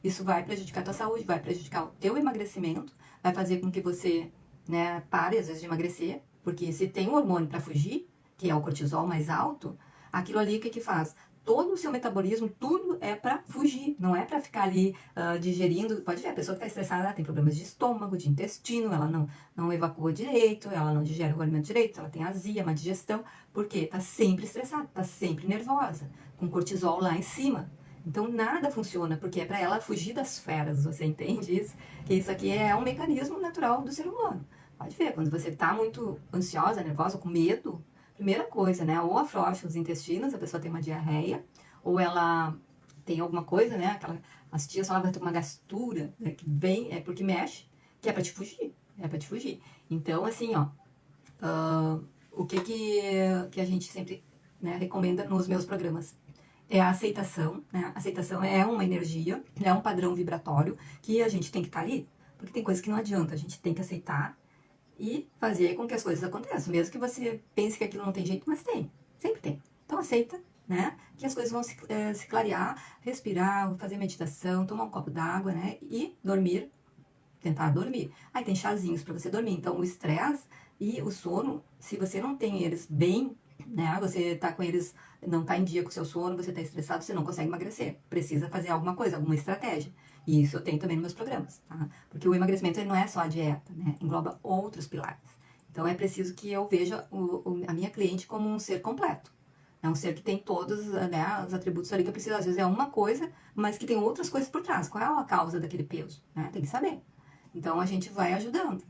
Isso vai prejudicar a tua saúde, vai prejudicar o teu emagrecimento, vai fazer com que você, né, pare às vezes de emagrecer, porque se tem um hormônio para fugir, que é o cortisol mais alto, aquilo ali o que que faz? Todo o seu metabolismo, tudo é para fugir, não é para ficar ali digerindo. Pode ver, a pessoa que está estressada, ela tem problemas de estômago, de intestino, ela não evacua direito, ela não digere o alimento direito, ela tem azia, má digestão, porque está sempre estressada, está sempre nervosa, com cortisol lá em cima. Então nada funciona, porque é para ela fugir das feras, você entende isso? Que isso aqui é um mecanismo natural do ser humano. Pode ver, quando você está muito ansiosa, nervosa, com medo, primeira coisa, né? Ou afrouxa os intestinos, a pessoa tem uma diarreia, ou ela tem alguma coisa, né? As tias falavam que tem uma gastura, né? Que vem, é porque mexe, que é pra te fugir. É pra te fugir. Então, assim, ó, o que a gente sempre, né, recomenda nos meus programas é a aceitação, né? A aceitação é uma energia, é um padrão vibratório que a gente tem que estar ali, porque tem coisas que não adianta, a gente tem que aceitar e fazer com que as coisas aconteçam, mesmo que você pense que aquilo não tem jeito, mas tem, sempre tem. Então aceita, né, que as coisas vão se clarear, respirar, fazer meditação, tomar um copo d'água, né, e dormir, tentar dormir. Aí tem chazinhos para você dormir. Então o estresse e o sono, se você não tem eles bem, né, você tá com eles, não tá em dia com o seu sono, você tá estressado, você não consegue emagrecer. Precisa fazer alguma coisa, alguma estratégia. E isso eu tenho também nos meus programas, tá? Porque o emagrecimento ele não é só a dieta, né? Engloba outros pilares. Então é preciso que eu veja a minha cliente como um ser completo. É um ser que tem todos, né, os atributos ali que eu preciso. Às vezes é uma coisa, mas que tem outras coisas por trás. Qual é a causa daquele peso? Né? Tem que saber. Então a gente vai ajudando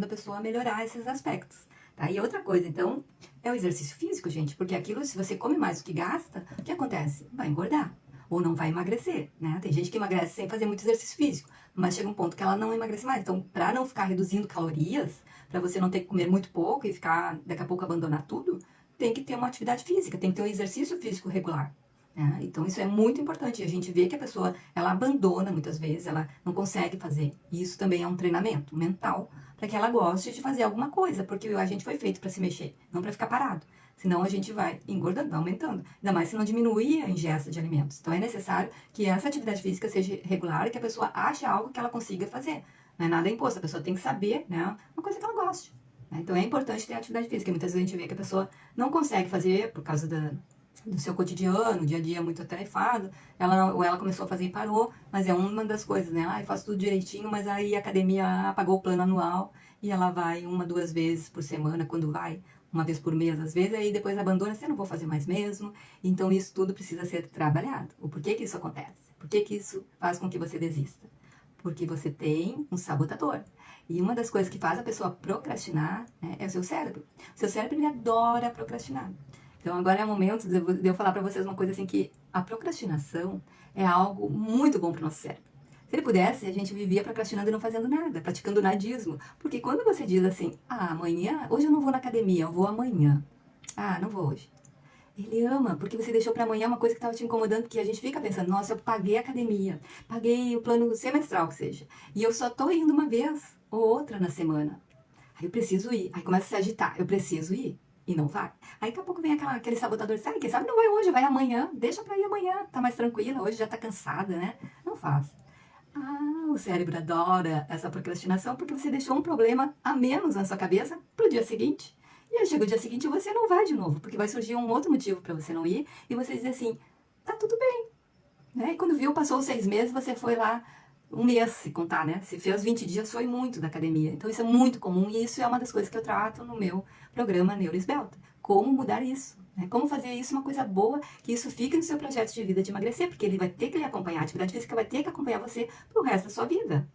a pessoa a melhorar esses aspectos. Tá? E outra coisa, então, é o exercício físico, gente. Porque aquilo, se você come mais do que gasta, o que acontece? Vai engordar. Ou não vai emagrecer, né? Tem gente que emagrece sem fazer muito exercício físico, mas chega um ponto que ela não emagrece mais. Então, para não ficar reduzindo calorias, para você não ter que comer muito pouco e ficar, daqui a pouco, abandonar tudo, tem que ter uma atividade física, tem que ter um exercício físico regular. Né? Então, isso é muito importante. A gente vê que a pessoa, ela abandona muitas vezes, ela não consegue fazer. E isso também é um treinamento mental para que ela goste de fazer alguma coisa, porque a gente foi feito para se mexer, não para ficar parado. Senão a gente vai engordando, vai aumentando. Ainda mais se não diminuir a ingesta de alimentos. Então é necessário que essa atividade física seja regular e que a pessoa ache algo que ela consiga fazer. Não é nada imposto, a pessoa tem que saber, né, uma coisa que ela goste. Né? Então é importante ter atividade física. Muitas vezes a gente vê que a pessoa não consegue fazer por causa do seu cotidiano, dia a dia muito atarefado, ela começou a fazer e parou, mas é uma das coisas, né? Ah, eu faço tudo direitinho, mas aí a academia apagou o plano anual e ela vai 1, 2 vezes por semana, quando vai, uma vez por mês às vezes, aí depois abandona, você não vou fazer mais mesmo. Então isso tudo precisa ser trabalhado. O porquê que isso acontece? Por que que isso faz com que você desista? Porque você tem um sabotador. E uma das coisas que faz a pessoa procrastinar, né, é o seu cérebro. O seu cérebro, ele adora procrastinar. Então agora é o momento de eu falar para vocês uma coisa assim, que a procrastinação é algo muito bom para o nosso cérebro. Se ele pudesse, a gente vivia procrastinando e não fazendo nada, praticando nadismo. Porque quando você diz assim, ah, amanhã, hoje eu não vou na academia, eu vou amanhã. Ah, não vou hoje. Ele ama, porque você deixou para amanhã uma coisa que estava te incomodando, que a gente fica pensando, nossa, eu paguei a academia, paguei o plano semestral que seja, e eu só tô indo uma vez ou outra na semana. Aí eu preciso ir. Aí começa a se agitar, eu preciso ir. E não vai. Aí daqui a pouco vem aquele sabotador, sabe, quem sabe não vai hoje, vai amanhã, deixa pra ir amanhã, tá mais tranquila, hoje já tá cansada, né? Não faz. Ah, o cérebro adora essa procrastinação porque você deixou um problema a menos na sua cabeça pro dia seguinte. E aí chega o dia seguinte e você não vai de novo, porque vai surgir um outro motivo para você não ir, e você diz assim, tá tudo bem, né? E quando viu, passou os 6 meses, você foi lá um mês, se contar, né? Se fez 20 dias, foi muito da academia. Então isso é muito comum e isso é uma das coisas que eu trato no meu programa Neuroesbelta. Como mudar isso, né? Como fazer isso uma coisa boa, que isso fique no seu projeto de vida de emagrecer, porque ele vai ter que lhe acompanhar, a atividade física vai ter que acompanhar você pro resto da sua vida.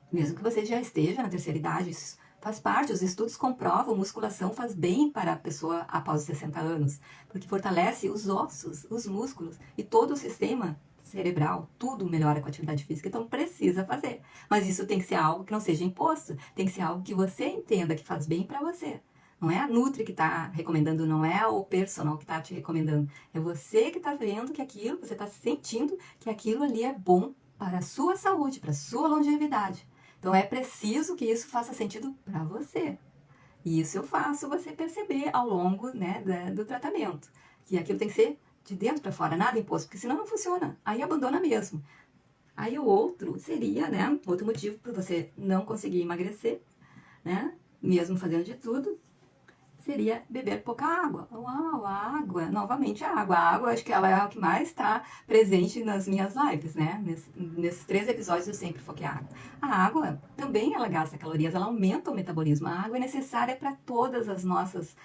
Mesmo que você já esteja na terceira idade, isso faz parte, os estudos comprovam, musculação faz bem para a pessoa após os 60 anos, porque fortalece os ossos, os músculos e todo o sistema cerebral, tudo melhora com a atividade física, então precisa fazer. Mas isso tem que ser algo que não seja imposto, tem que ser algo que você entenda que faz bem para você. Não é a Nutri que está recomendando, não é o personal que está te recomendando. É você que está vendo que aquilo, você está sentindo que aquilo ali é bom para a sua saúde, para a sua longevidade. Então é preciso que isso faça sentido para você. E isso eu faço você perceber ao longo, né, do tratamento. Que aquilo tem que ser de dentro para fora, nada imposto, porque senão não funciona. Aí abandona mesmo. Aí o outro seria, né, outro motivo para você não conseguir emagrecer, né, mesmo fazendo de tudo, seria beber pouca água. Uau, a água, novamente a água. A água, acho que ela é o que mais está presente nas minhas lives, né? Nesses 3 episódios eu sempre foquei a água. A água também ela gasta calorias, ela aumenta o metabolismo. A água é necessária para todas as nossas...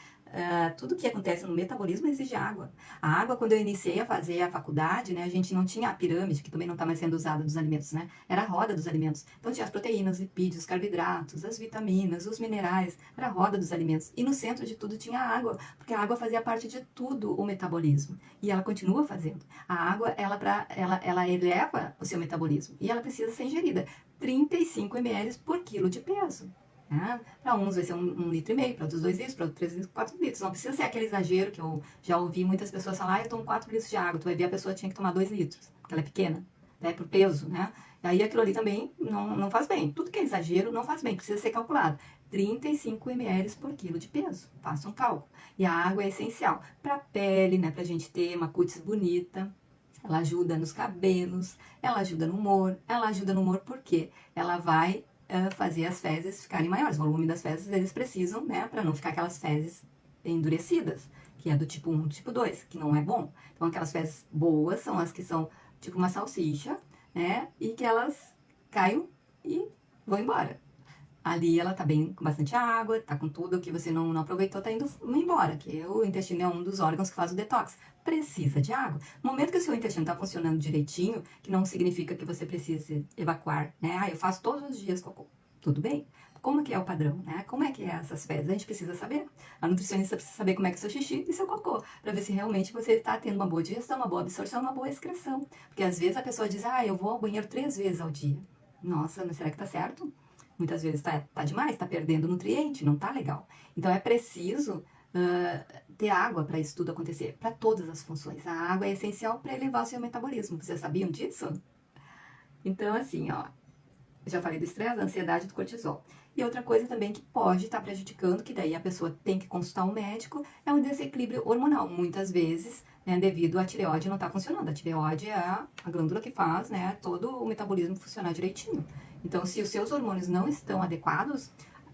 tudo que acontece no metabolismo exige água. A água, quando eu iniciei a fazer a faculdade, né, a gente não tinha a pirâmide, que também não está mais sendo usada dos alimentos, né? Era a roda dos alimentos. Então tinha as proteínas, os lipídios, os carboidratos, as vitaminas, os minerais, era a roda dos alimentos. E no centro de tudo tinha a água, porque a água fazia parte de tudo o metabolismo. E ela continua fazendo. A água, ela eleva o seu metabolismo e ela precisa ser ingerida. 35 ml por quilo de peso. Né? Para uns vai ser 1,5 litro, para outros 2 litros, para outros 3 litros, 4 litros. Não precisa ser aquele exagero que eu já ouvi muitas pessoas falar, eu tomo 4 litros de água. Tu vai ver a pessoa tinha que tomar 2 litros, porque ela é pequena, né? Por peso, né? E aí aquilo ali também não faz bem. Tudo que é exagero não faz bem, precisa ser calculado. 35 ml por quilo de peso. Faça um cálculo. E a água é essencial para a pele, né? Para a gente ter uma cutis bonita. Ela ajuda nos cabelos, ela ajuda no humor. Ela ajuda no humor porque ela vai fazer as fezes ficarem maiores. O volume das fezes eles precisam, né? Para não ficar aquelas fezes endurecidas, que é do tipo 1, do tipo 2, que não é bom. Então aquelas fezes boas são as que são tipo uma salsicha, né? E que elas caem e vão embora. Ali ela tá bem com bastante água, tá com tudo que você não aproveitou, tá indo embora, que o intestino é um dos órgãos que faz o detox. Precisa de água. No momento que o seu intestino tá funcionando direitinho, que não significa que você precise evacuar, né? Ah, eu faço todos os dias cocô. Tudo bem? Como que é o padrão, né? Como é que é essas fezes? A gente precisa saber. A nutricionista precisa saber como é que é o seu xixi e seu cocô, para ver se realmente você está tendo uma boa digestão, uma boa absorção, uma boa excreção. Porque às vezes a pessoa diz, ah, eu vou ao banheiro 3 vezes ao dia. Nossa, mas será que tá certo? Muitas vezes tá demais, tá perdendo nutriente, não tá legal. Então é preciso ter água para isso tudo acontecer, para todas as funções. A água é essencial para elevar o seu metabolismo. Vocês sabiam disso? Então, assim, ó, já falei do estresse, da ansiedade e do cortisol. E outra coisa também que pode estar prejudicando, que daí a pessoa tem que consultar um médico, é um desequilíbrio hormonal. Muitas vezes, né, devido à tireoide não estar funcionando. A tireoide é a glândula que faz, né, todo o metabolismo funcionar direitinho. Então, se os seus hormônios não estão adequados,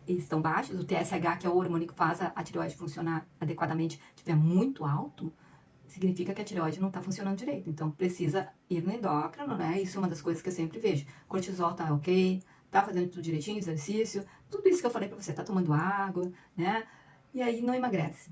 estão baixos, o TSH, que é o hormônio que faz a tireoide funcionar adequadamente, estiver muito alto, significa que a tireoide não está funcionando direito. Então, precisa ir no endócrino, né? Isso é uma das coisas que eu sempre vejo. Cortisol tá ok, tá fazendo tudo direitinho, exercício, tudo isso que eu falei pra você, tá tomando água, né? E aí não emagrece.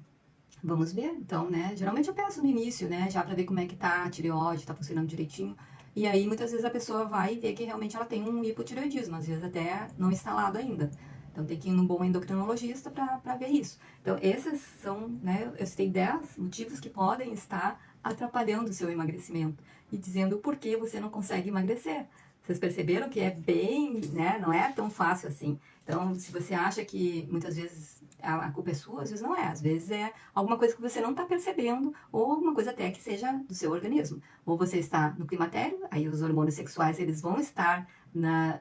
Vamos ver, então, né? Geralmente eu peço no início, né? Já pra ver como é que tá a tireoide, tá funcionando direitinho. E aí, muitas vezes a pessoa vai ver que realmente ela tem um hipotireoidismo, às vezes até não instalado ainda. Então, tem que ir num bom endocrinologista para ver isso. Então, esses são, né, eu citei 10 motivos que podem estar atrapalhando o seu emagrecimento e dizendo por que você não consegue emagrecer. Vocês perceberam que é bem, né, não é tão fácil assim. Então, se você acha que muitas vezes a culpa é sua, às vezes não é. Às vezes é alguma coisa que você não está percebendo ou alguma coisa até que seja do seu organismo. Ou você está no climatério, aí os hormônios sexuais eles vão estar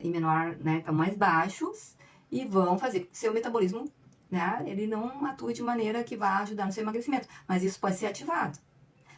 em menor, né, estão mais baixos, e vão fazer que o seu metabolismo, né, ele não atue de maneira que vá ajudar no seu emagrecimento. Mas isso pode ser ativado.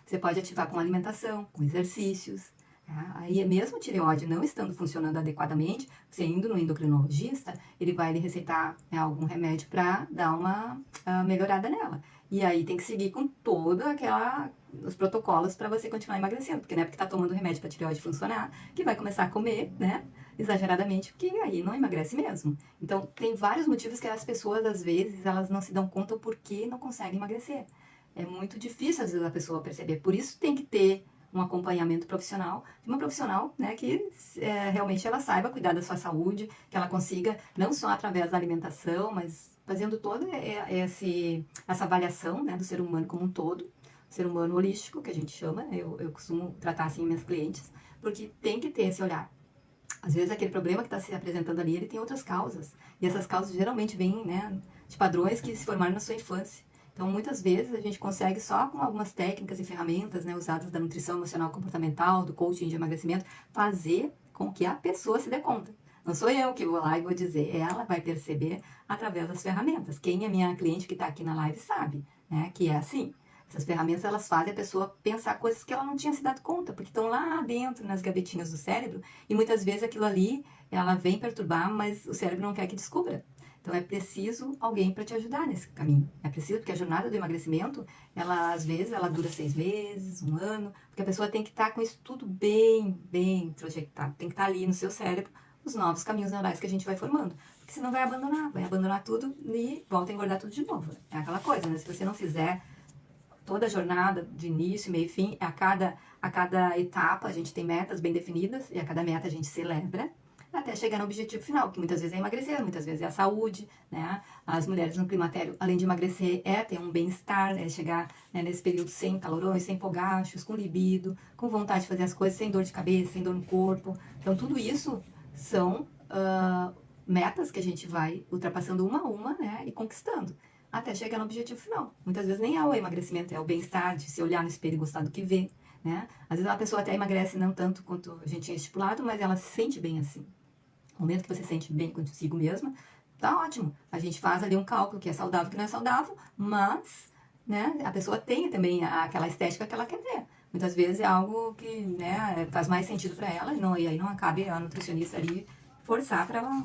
Você pode ativar com alimentação, com exercícios, Tá? Aí, mesmo a tireoide não estando funcionando adequadamente, você indo no endocrinologista, ele vai lhe receitar, né, algum remédio para dar uma melhorada nela. E aí tem que seguir com toda aquela os protocolos para você continuar emagrecendo, porque não é porque tá tomando remédio para tireoide funcionar que vai começar a comer, né, exageradamente, porque aí não emagrece mesmo. Então, tem vários motivos que as pessoas, às vezes, elas não se dão conta o porquê não conseguem emagrecer. É muito difícil, às vezes, a pessoa perceber. Por isso tem que ter um acompanhamento profissional, de uma profissional, né, que realmente ela saiba cuidar da sua saúde, que ela consiga, não só através da alimentação, mas fazendo toda essa avaliação, né, do ser humano como um todo, ser humano holístico, que a gente chama, né, eu costumo tratar assim minhas clientes, porque tem que ter esse olhar. Às vezes aquele problema que está se apresentando ali, ele tem outras causas, e essas causas geralmente vêm, né, de padrões que se formaram na sua infância. Então, muitas vezes, a gente consegue só com algumas técnicas e ferramentas, né, usadas da nutrição emocional comportamental, do coaching de emagrecimento, fazer com que a pessoa se dê conta. Não sou eu que vou lá e vou dizer, ela vai perceber através das ferramentas. Quem é minha cliente que está aqui na live sabe, né, que é assim. Essas ferramentas, elas fazem a pessoa pensar coisas que ela não tinha se dado conta, porque estão lá dentro, nas gavetinhas do cérebro, e muitas vezes aquilo ali, ela vem perturbar, mas o cérebro não quer que descubra. Então é preciso alguém para te ajudar nesse caminho. É preciso, porque a jornada do emagrecimento, ela às vezes ela dura 6 meses, um ano, porque a pessoa tem que estar com isso tudo bem projetado. Tem que estar ali no seu cérebro os novos caminhos neurais que a gente vai formando. Porque senão vai abandonar tudo e volta a engordar tudo de novo. É aquela coisa, né? Se você não fizer toda a jornada de início, meio e fim, a cada etapa a gente tem metas bem definidas e a cada meta a gente celebra, até chegar no objetivo final, que muitas vezes é emagrecer, muitas vezes é a saúde, né? As mulheres no climatério, além de emagrecer, ter um bem-estar, chegar, né, nesse período sem calorões, sem fogachos, com libido, com vontade de fazer as coisas, sem dor de cabeça, sem dor no corpo. Então, tudo isso são metas que a gente vai ultrapassando uma a uma, né, e conquistando, até chegar no objetivo final. Muitas vezes nem é o emagrecimento, é o bem-estar, de se olhar no espelho e gostar do que vê, né? Às vezes a pessoa até emagrece não tanto quanto a gente tinha estipulado, mas ela se sente bem assim. No momento que você se sente bem consigo mesma, tá ótimo. A gente faz ali um cálculo que é saudável, que não é saudável, mas, né, a pessoa tem também aquela estética que ela quer ver. Muitas vezes é algo que, né, faz mais sentido para ela e aí não acabe a nutricionista ali forçar para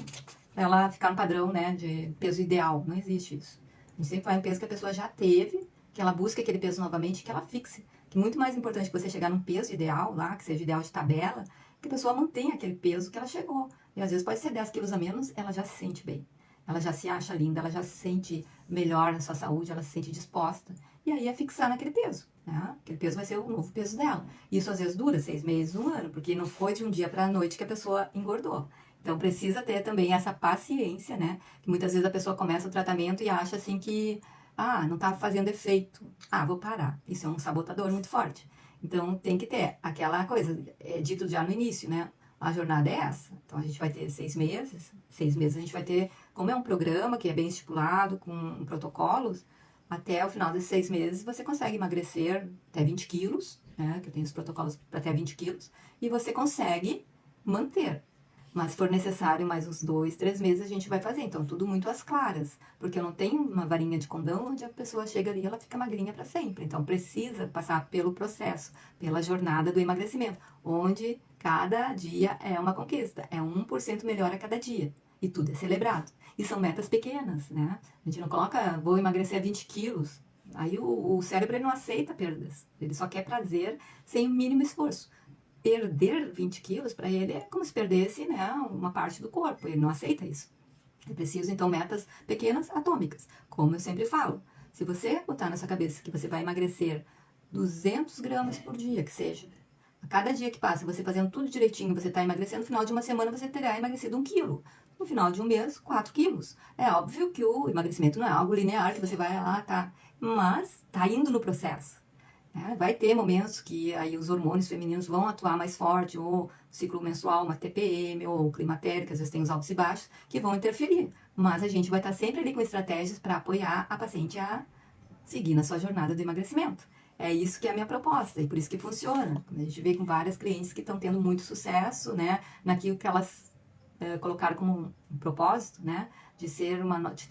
ela ficar no padrão, né, de peso ideal. Não existe isso. A gente sempre vai no peso que a pessoa já teve, que ela busque aquele peso novamente, que ela fixe. Que muito mais importante que você chegar num peso ideal lá, que seja ideal de tabela, que a pessoa mantenha aquele peso que ela chegou. E às vezes pode ser 10 quilos a menos, ela já se sente bem. Ela já se acha linda, ela já se sente melhor na sua saúde, ela se sente disposta. E aí é fixar naquele peso, né? Aquele peso vai ser o novo peso dela. Isso às vezes dura 6 meses, um ano, porque não foi de um dia para a noite que a pessoa engordou. Então precisa ter também essa paciência, né? Que muitas vezes a pessoa começa o tratamento e acha assim que, não tá fazendo efeito. Vou parar. Isso é um sabotador muito forte. Então tem que ter aquela coisa, dito já no início, né? A jornada é essa. Então a gente vai ter 6 meses. 6 meses a gente vai ter, como é um programa que é bem estipulado, com protocolos, até o final desses 6 meses você consegue emagrecer até 20 quilos, né? Que eu tenho os protocolos para até 20 quilos, e você consegue manter. Mas se for necessário mais uns 2, 3 meses a gente vai fazer. Então, tudo muito às claras. Porque eu não tenho uma varinha de condão onde a pessoa chega ali e ela fica magrinha para sempre. Então, precisa passar pelo processo, pela jornada do emagrecimento. Onde cada dia é uma conquista. É 1% melhor a cada dia. E tudo é celebrado. E são metas pequenas, né? A gente não coloca, vou emagrecer 20 quilos. Aí o cérebro ele não aceita perdas. Ele só quer prazer sem o mínimo esforço. Perder 20 quilos para ele é como se perdesse, né, uma parte do corpo. Ele não aceita isso. É preciso, então, metas pequenas, atômicas. Como eu sempre falo, se você botar na sua cabeça que você vai emagrecer 200 gramas por dia, que seja, a cada dia que passa, você fazendo tudo direitinho, você está emagrecendo, no final de uma semana você terá emagrecido 1 quilo. No final de um mês, 4 quilos. É óbvio que o emagrecimento não é algo linear, que você vai lá, tá, mas está indo no processo. Vai ter momentos que aí os hormônios femininos vão atuar mais forte, ou o ciclo menstrual, uma TPM, ou o climatério, que às vezes tem os altos e baixos, que vão interferir. Mas a gente vai estar sempre ali com estratégias para apoiar a paciente a seguir na sua jornada do emagrecimento. É isso que é a minha proposta, e por isso que funciona. A gente vê com várias clientes que estão tendo muito sucesso, né, naquilo que elas colocaram como um propósito, né, de ter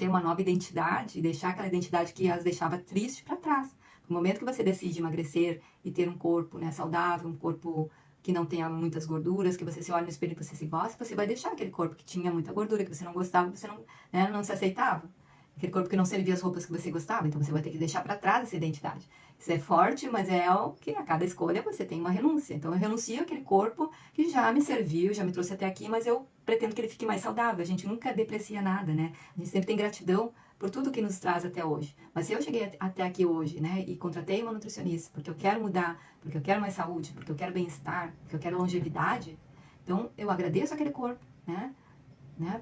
uma nova identidade, e deixar aquela identidade que as deixava triste para trás. No momento que você decide emagrecer e ter um corpo, né, saudável, um corpo que não tenha muitas gorduras, que você se olha no espelho e você se gosta, você vai deixar aquele corpo que tinha muita gordura, que você não gostava, que você não, né, não se aceitava. Aquele corpo que não servia as roupas que você gostava, então você vai ter que deixar para trás essa identidade. Isso é forte, mas é o que a cada escolha você tem uma renúncia. Então eu renuncio àquele corpo que já me serviu, já me trouxe até aqui, mas eu pretendo que ele fique mais saudável. A gente nunca deprecia nada, né? A gente sempre tem gratidão por tudo que nos traz até hoje. Mas se eu cheguei até aqui hoje, né, e contratei uma nutricionista porque eu quero mudar, porque eu quero mais saúde, porque eu quero bem-estar, porque eu quero longevidade, então eu agradeço aquele corpo, né?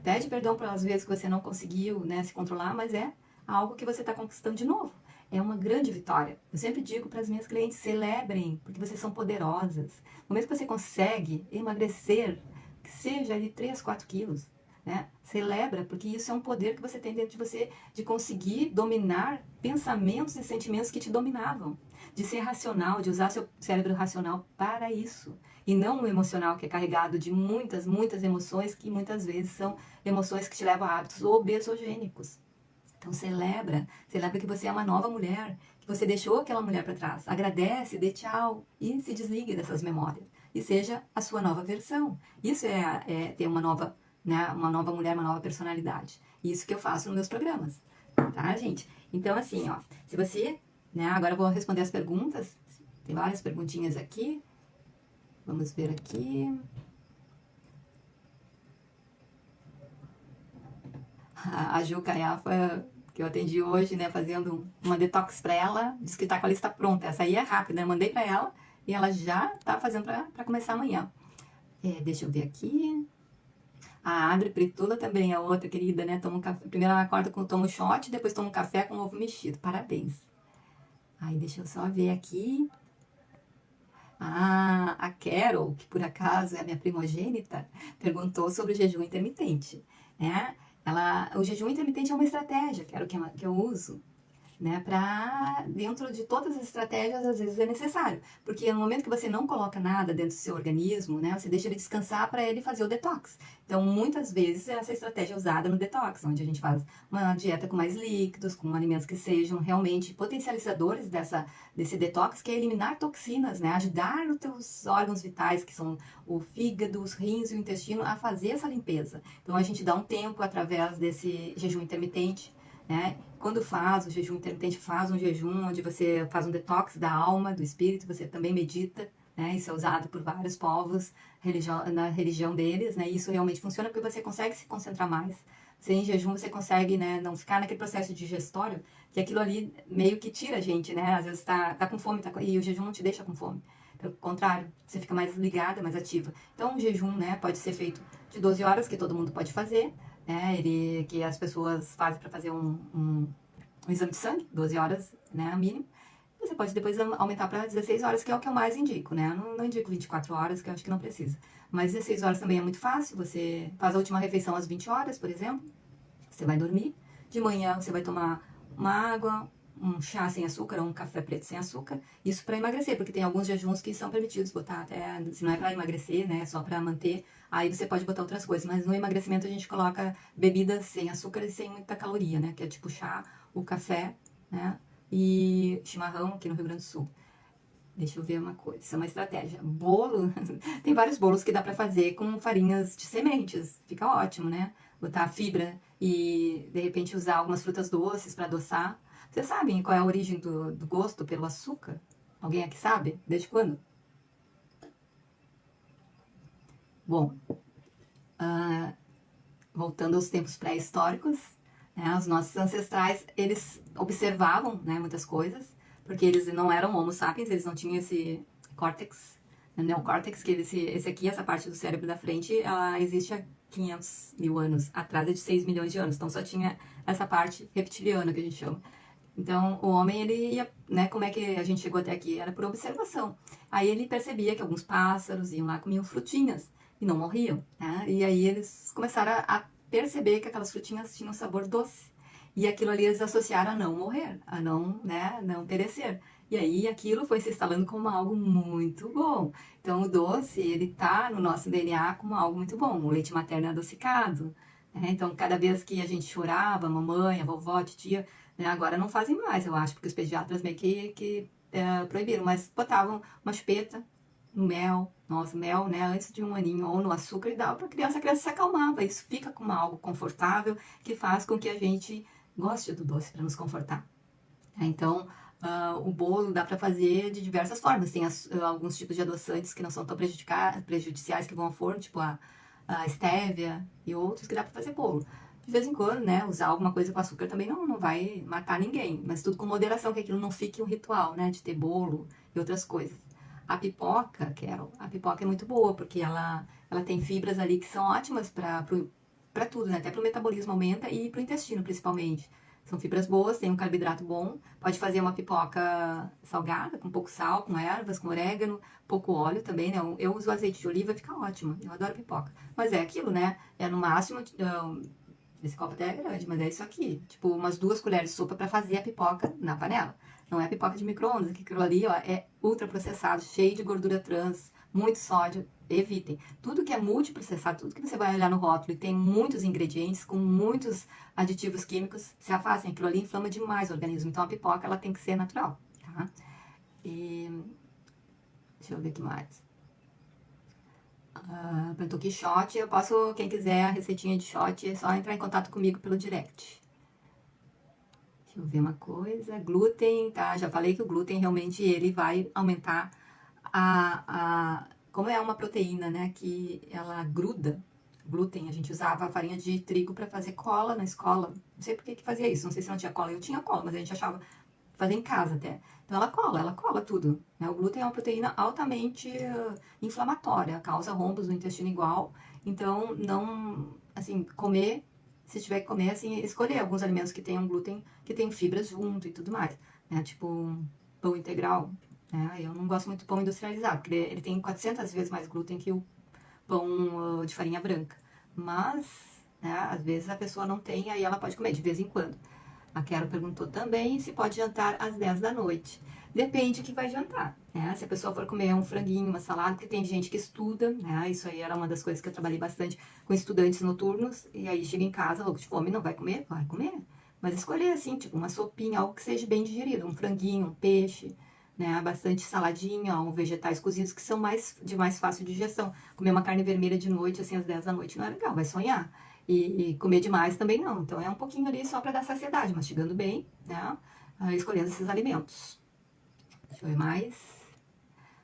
Pede perdão pelas vezes que você não conseguiu, né, se controlar, mas é algo que você está conquistando de novo. É uma grande vitória. Eu sempre digo para as minhas clientes, celebrem, porque vocês são poderosas. No momento que você consegue emagrecer, que seja ali 3, 4 quilos, né? Celebra, porque isso é um poder que você tem dentro de você de conseguir dominar pensamentos e sentimentos que te dominavam. De ser racional, de usar seu cérebro racional para isso. E não o emocional, que é carregado de muitas, muitas emoções, que muitas vezes são emoções que te levam a hábitos obesogênicos. Então celebra que você é uma nova mulher, que você deixou aquela mulher para trás. Agradece, dê tchau e se desligue dessas memórias. E seja a sua nova versão. Isso é ter uma nova, né, uma nova mulher, uma nova personalidade. Isso que eu faço nos meus programas. Tá, gente? Então, assim, ó, se você, né, agora eu vou responder as perguntas. Tem várias perguntinhas aqui. Vamos ver aqui. A Ju Caiafa, que eu atendi hoje, né, fazendo uma detox para ela, disse que tá com a lista pronta. Essa aí é rápida, né? Mandei para ela e ela já tá fazendo para começar amanhã. Deixa eu ver aqui. A Adri Pretula também é outra querida, né? Toma um café. Primeiro ela acorda com toma um shot, depois toma um café com ovo mexido. Parabéns. Aí deixa eu só ver aqui. A Carol, que por acaso é a minha primogênita, perguntou sobre o jejum intermitente, né? O jejum intermitente é uma estratégia, que era o que eu uso, né? Para dentro de todas as estratégias, às vezes é necessário, porque no momento que você não coloca nada dentro do seu organismo, né? Você deixa ele descansar para ele fazer o detox. Então, muitas vezes essa estratégia é usada no detox, onde a gente faz uma dieta com mais líquidos, com alimentos que sejam realmente potencializadores desse detox, que é eliminar toxinas, né? Ajudar os teus órgãos vitais, que são o fígado, os rins e o intestino, a fazer essa limpeza. Então, a gente dá um tempo através desse jejum intermitente, né? Quando faz o jejum intermitente, faz um jejum onde você faz um detox da alma, do espírito, você também medita, né? Isso é usado por vários povos na religião deles, né? Isso realmente funciona porque você consegue se concentrar mais. Você em jejum, você consegue, né, não ficar naquele processo digestório, que aquilo ali meio que tira a gente, né? Às vezes tá com fome, e o jejum não te deixa com fome. Pelo contrário, você fica mais ligada, mais ativa. Então, o jejum, né, pode ser feito de 12 horas, que todo mundo pode fazer, né? Que as pessoas fazem para fazer um exame de sangue, 12 horas, né, mínimo. Você pode depois aumentar para 16 horas, que é o que eu mais indico, né? Eu não indico 24 horas, que eu acho que não precisa. Mas 16 horas também é muito fácil. Você faz a última refeição às 20 horas, por exemplo. Você vai dormir. De manhã você vai tomar uma água, um chá sem açúcar ou um café preto sem açúcar. Isso para emagrecer, porque tem alguns jejuns que são permitidos botar até, se não é para emagrecer, né? É só para manter. Aí você pode botar outras coisas. Mas no emagrecimento a gente coloca bebidas sem açúcar e sem muita caloria, né? Que é tipo chá, o café, né? E chimarrão aqui no Rio Grande do Sul. Deixa eu ver uma coisa, isso é uma estratégia. Bolo, tem vários bolos que dá pra fazer com farinhas de sementes, fica ótimo, né? Botar fibra e de repente usar algumas frutas doces para adoçar. Vocês sabem qual é a origem do gosto pelo açúcar? Alguém aqui sabe? Desde quando? Bom, voltando aos tempos pré-históricos, né, os nossos ancestrais, eles observavam, né, muitas coisas, porque eles não eram homo sapiens, eles não tinham esse córtex, né, neocórtex, que esse aqui, essa parte do cérebro da frente, ela existe há 500 mil anos, atrás é de 6 milhões de anos, então só tinha essa parte reptiliana que a gente chama. Então, o homem, ele ia, né, como é que a gente chegou até aqui? Era por observação. Aí ele percebia que alguns pássaros iam lá, comiam frutinhas e não morriam, né? E aí eles começaram a perceber que aquelas frutinhas tinham sabor doce. E aquilo ali eles associaram a não morrer, a não, né, não perecer. E aí aquilo foi se instalando como algo muito bom. Então o doce, ele tá no nosso DNA como algo muito bom. O leite materno é adocicado, né? Então cada vez que a gente chorava, a mamãe, a vovó, a titia, né, agora não fazem mais, eu acho, porque os pediatras meio que proibiram, mas botavam uma chupeta, no mel. Nossa, mel, né, antes de 1 aninho, ou no açúcar, e dava para a criança se acalmava. Isso fica com algo confortável que faz com que a gente goste do doce para nos confortar. Então, o bolo dá para fazer de diversas formas. Tem alguns tipos de adoçantes que não são tão prejudiciais que vão ao forno, tipo a stevia e outros que dá para fazer bolo. De vez em quando, né, usar alguma coisa com açúcar também não vai matar ninguém, mas tudo com moderação, que aquilo não fique um ritual, né, de ter bolo e outras coisas. A pipoca, Carol, a pipoca é muito boa, porque ela tem fibras ali que são ótimas para tudo, né, até para o metabolismo aumenta e para o intestino, principalmente. São fibras boas, tem um carboidrato bom. Pode fazer uma pipoca salgada, com pouco sal, com ervas, com orégano, pouco óleo também, né? Eu uso azeite de oliva, fica ótimo. Eu adoro pipoca. Mas é aquilo, né? É no máximo, esse copo até é grande, mas é isso aqui. Tipo, umas 2 colheres de sopa para fazer a pipoca na panela. Não é pipoca de micro-ondas, que aquilo ali, ó, é ultraprocessado, cheio de gordura trans, muito sódio. Evitem. Tudo que é multiprocessado, tudo que você vai olhar no rótulo e tem muitos ingredientes com muitos aditivos químicos, se afastem. Aquilo ali inflama demais o organismo. Então a pipoca ela tem que ser natural, tá? E deixa eu ver o que mais. Perguntou que shot, eu posso, quem quiser a receitinha de shot, é só entrar em contato comigo pelo direct. Deixa eu ver uma coisa. Glúten, tá? Já falei que o glúten realmente ele vai aumentar como é uma proteína, né, que ela gruda. Glúten, a gente usava a farinha de trigo para fazer cola na escola. Não sei por que fazia isso, não sei se não tinha cola. Eu tinha cola, mas a gente achava fazer em casa até. Então ela cola tudo. Né? O glúten é uma proteína altamente inflamatória, causa rombos no intestino igual. Então, não, assim, comer, se tiver que comer, assim, escolher alguns alimentos que tenham glúten, que tenham fibras junto e tudo mais. Né? Tipo, pão integral. Né? Eu não gosto muito do pão industrializado, porque ele tem 400 vezes mais glúten que o pão de farinha branca. Mas, né, às vezes a pessoa não tem, aí ela pode comer de vez em quando. A Quero perguntou também se pode jantar às 10 da noite. Depende do que vai jantar. Né? Se a pessoa for comer um franguinho, uma salada, porque tem gente que estuda, né? Isso aí era uma das coisas que eu trabalhei bastante com estudantes noturnos, e aí chega em casa, louco de fome, não vai comer? Vai comer. Mas escolher assim, tipo uma sopinha, algo que seja bem digerido, um franguinho, um peixe, né? Bastante saladinha, ou vegetais cozidos que são de mais fácil digestão. Comer uma carne vermelha de noite, assim, às 10 da noite, não é legal, vai sonhar. E comer demais também não. Então é um pouquinho ali só para dar saciedade, mastigando bem, né? Escolhendo esses alimentos. Deixa eu ver mais.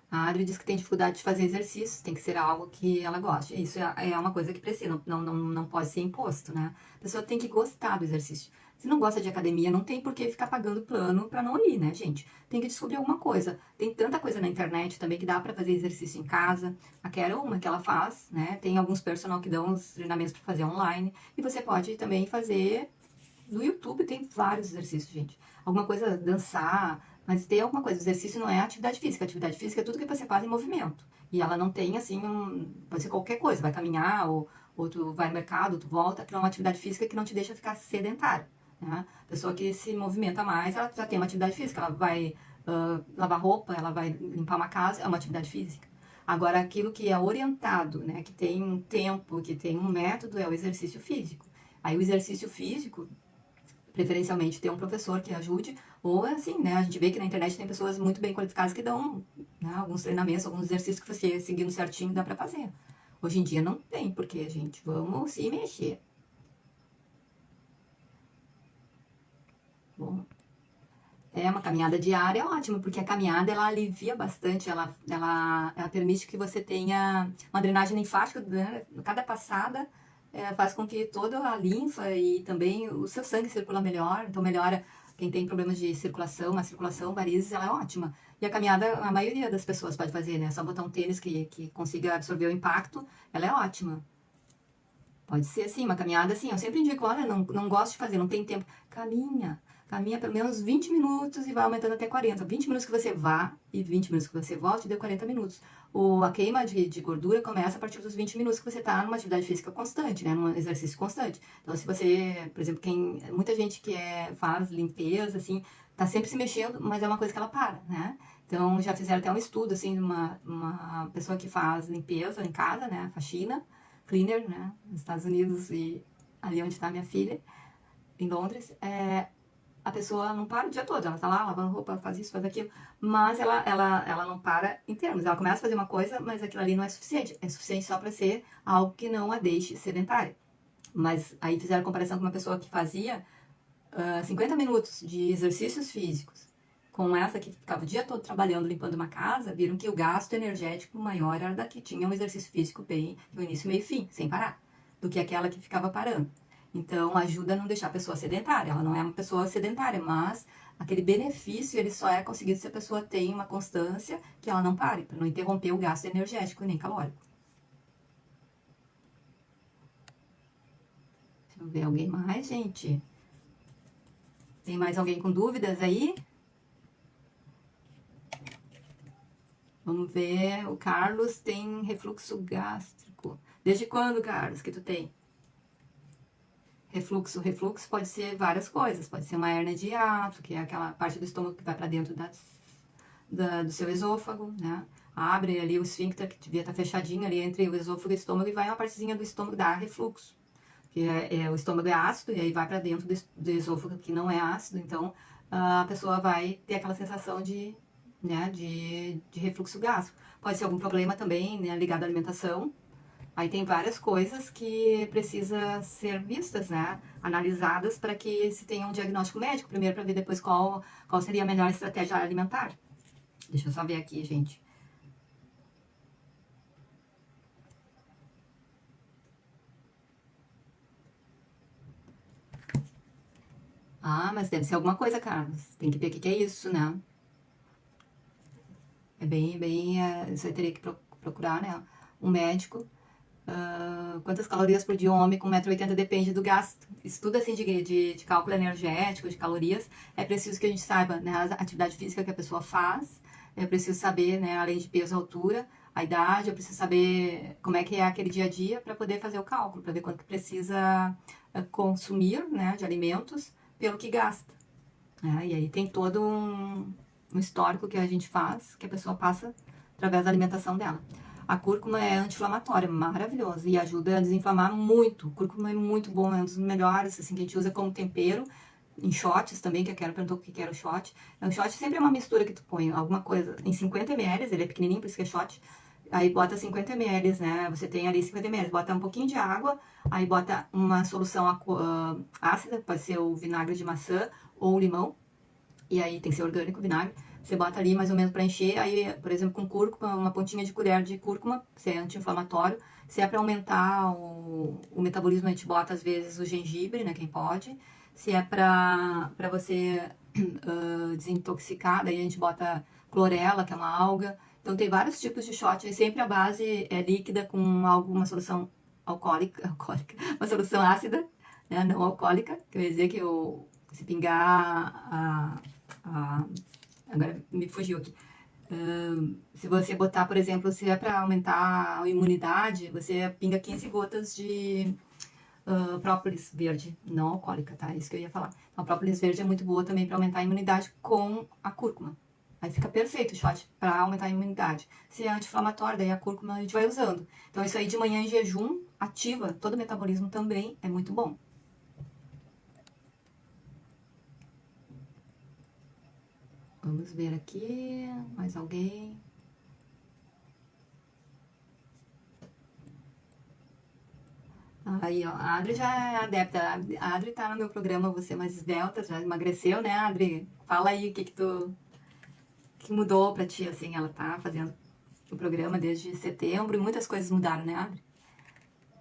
A Adri diz que tem dificuldade de fazer exercícios, tem que ser algo que ela goste. Isso é uma coisa que precisa, não pode ser imposto, né? A pessoa tem que gostar do exercício. Se não gosta de academia, não tem por que ficar pagando plano para não ir, né, gente? Tem que descobrir alguma coisa. Tem tanta coisa na internet também que dá para fazer exercício em casa. A Quero uma que ela faz, né? Tem alguns personal que dão os treinamentos para fazer online. E você pode também fazer no YouTube, tem vários exercícios, gente. Alguma coisa, dançar, mas tem alguma coisa. O exercício não é atividade física. Atividade física é tudo que você faz em movimento. E ela não tem, assim, pode ser qualquer coisa. Vai caminhar, ou tu vai no mercado, tu volta. Aquilo é uma atividade física que não te deixa ficar sedentário. Né? A pessoa que se movimenta mais, ela já tem uma atividade física. Ela vai lavar roupa, ela vai limpar uma casa, é uma atividade física. Agora, aquilo que é orientado, né, que tem um tempo, que tem um método, é o exercício físico. Aí o exercício físico, preferencialmente ter um professor que ajude, ou assim, né, a gente vê que na internet tem pessoas muito bem qualificadas que dão, né, alguns treinamentos, alguns exercícios que você seguindo certinho dá pra fazer. Hoje em dia não tem, porque, gente, vamos se mexer. Bom, uma caminhada diária é ótima, porque a caminhada ela alivia bastante, ela permite que você tenha uma drenagem linfática, né? Cada passada faz com que toda a linfa e também o seu sangue circula melhor, então melhora quem tem problemas de circulação, a circulação, varizes, ela é ótima. E a caminhada, a maioria das pessoas pode fazer, né? Só botar um tênis que consiga absorver o impacto, ela é ótima. Pode ser assim, uma caminhada assim. Eu sempre indico, olha, não gosto de fazer, não tem tempo. Caminha pelo menos 20 minutos e vai aumentando até 40. 20 minutos que você vá e 20 minutos que você volte, deu 40 minutos. A queima de gordura começa a partir dos 20 minutos que você está numa atividade física constante, né? Num exercício constante. Então, se você, por exemplo, muita gente que faz limpeza, assim, tá sempre se mexendo, mas é uma coisa que ela para, né? Então, já fizeram até um estudo, assim, de uma pessoa que faz limpeza em casa, né? Faxina, cleaner, né? Nos Estados Unidos e ali onde está minha filha, em Londres. a pessoa não para o dia todo, ela tá lá lavando roupa, faz isso, faz aquilo, mas ela não para em termos, ela começa a fazer uma coisa, mas aquilo ali não é suficiente só para ser algo que não a deixe sedentária. Mas aí fizeram a comparação com uma pessoa que fazia 50 minutos de exercícios físicos, com essa que ficava o dia todo trabalhando, limpando uma casa, viram que o gasto energético maior era da que tinha um exercício físico bem no início, meio e fim, sem parar, do que aquela que ficava parando. Então, ajuda a não deixar a pessoa sedentária. Ela não é uma pessoa sedentária, mas aquele benefício, ele só é conseguido se a pessoa tem uma constância que ela não pare, para não interromper o gasto energético nem calórico. Deixa eu ver alguém mais, gente. Tem mais alguém com dúvidas aí? Vamos ver, o Carlos tem refluxo gástrico. Desde quando, Carlos, que tu tem? Refluxo pode ser várias coisas. Pode ser uma hérnia de hiato, que é aquela parte do estômago que vai para dentro do seu esôfago, né? Abre ali o esfíncter, que devia estar fechadinho ali entre o esôfago e o estômago, e vai uma partezinha do estômago dar refluxo. Que o estômago é ácido, e aí vai para dentro do esôfago que não é ácido, então a pessoa vai ter aquela sensação de refluxo gástrico. Pode ser algum problema também, né, ligado à alimentação. Aí tem várias coisas que precisa ser vistas, né, analisadas para que se tenha um diagnóstico médico primeiro, para ver depois qual seria a melhor estratégia alimentar. Deixa eu só ver aqui, gente. Ah, mas deve ser alguma coisa, Carlos. Tem que ver o que é isso, né? É bem, você teria que procurar, né, um médico. Quantas calorias por dia um homem com 1,80 m depende do gasto. Isso tudo assim de cálculo energético, de calorias, é preciso que a gente saiba, né, a atividade física que a pessoa faz, é preciso saber, né, além de peso, altura, a idade, eu preciso saber como é que é aquele dia a dia para poder fazer o cálculo, para ver quanto que precisa consumir, né, de alimentos pelo que gasta. Né? E aí tem todo um histórico que a gente faz, que a pessoa passa através da alimentação dela. A cúrcuma é anti-inflamatória, maravilhosa, e ajuda a desinflamar muito. Cúrcuma é muito bom, é um dos melhores, assim, que a gente usa como tempero, em shots também, que a Kera perguntou o que era o shot. O shot sempre é uma mistura que tu põe alguma coisa em 50 ml, ele é pequenininho, por isso que é shot. Aí bota 50 ml, né? Você tem ali 50 ml, bota um pouquinho de água, aí bota uma solução ácida, pode ser o vinagre de maçã ou o limão, e aí tem que ser orgânico o vinagre. Você bota ali mais ou menos para encher, aí, por exemplo, com cúrcuma, uma pontinha de colher de cúrcuma, se é anti-inflamatório. Se é para aumentar o metabolismo, a gente bota às vezes o gengibre, né, quem pode. Se é para você desintoxicar, daí a gente bota clorela, que é uma alga. Então tem vários tipos de shot, e sempre a base é líquida com alguma solução alcoólica, uma solução ácida, né, não alcoólica, quer dizer que se pingar agora me fugiu aqui. Se você botar, por exemplo, se é para aumentar a imunidade, você pinga 15 gotas de própolis verde, não alcoólica, tá? Isso que eu ia falar. Então, a própolis verde é muito boa também para aumentar a imunidade com a cúrcuma. Aí fica perfeito o shot para aumentar a imunidade. Se é anti-inflamatório, daí a cúrcuma a gente vai usando. Então, isso aí de manhã em jejum ativa todo o metabolismo também, é muito bom. Vamos ver aqui, mais alguém? Aí, ó, a Adri já é adepta. A Adri tá no meu programa Você Mais Esbelta, já emagreceu, né, Adri? Fala aí o que mudou pra ti, assim, ela tá fazendo o programa desde setembro e muitas coisas mudaram, né, Adri?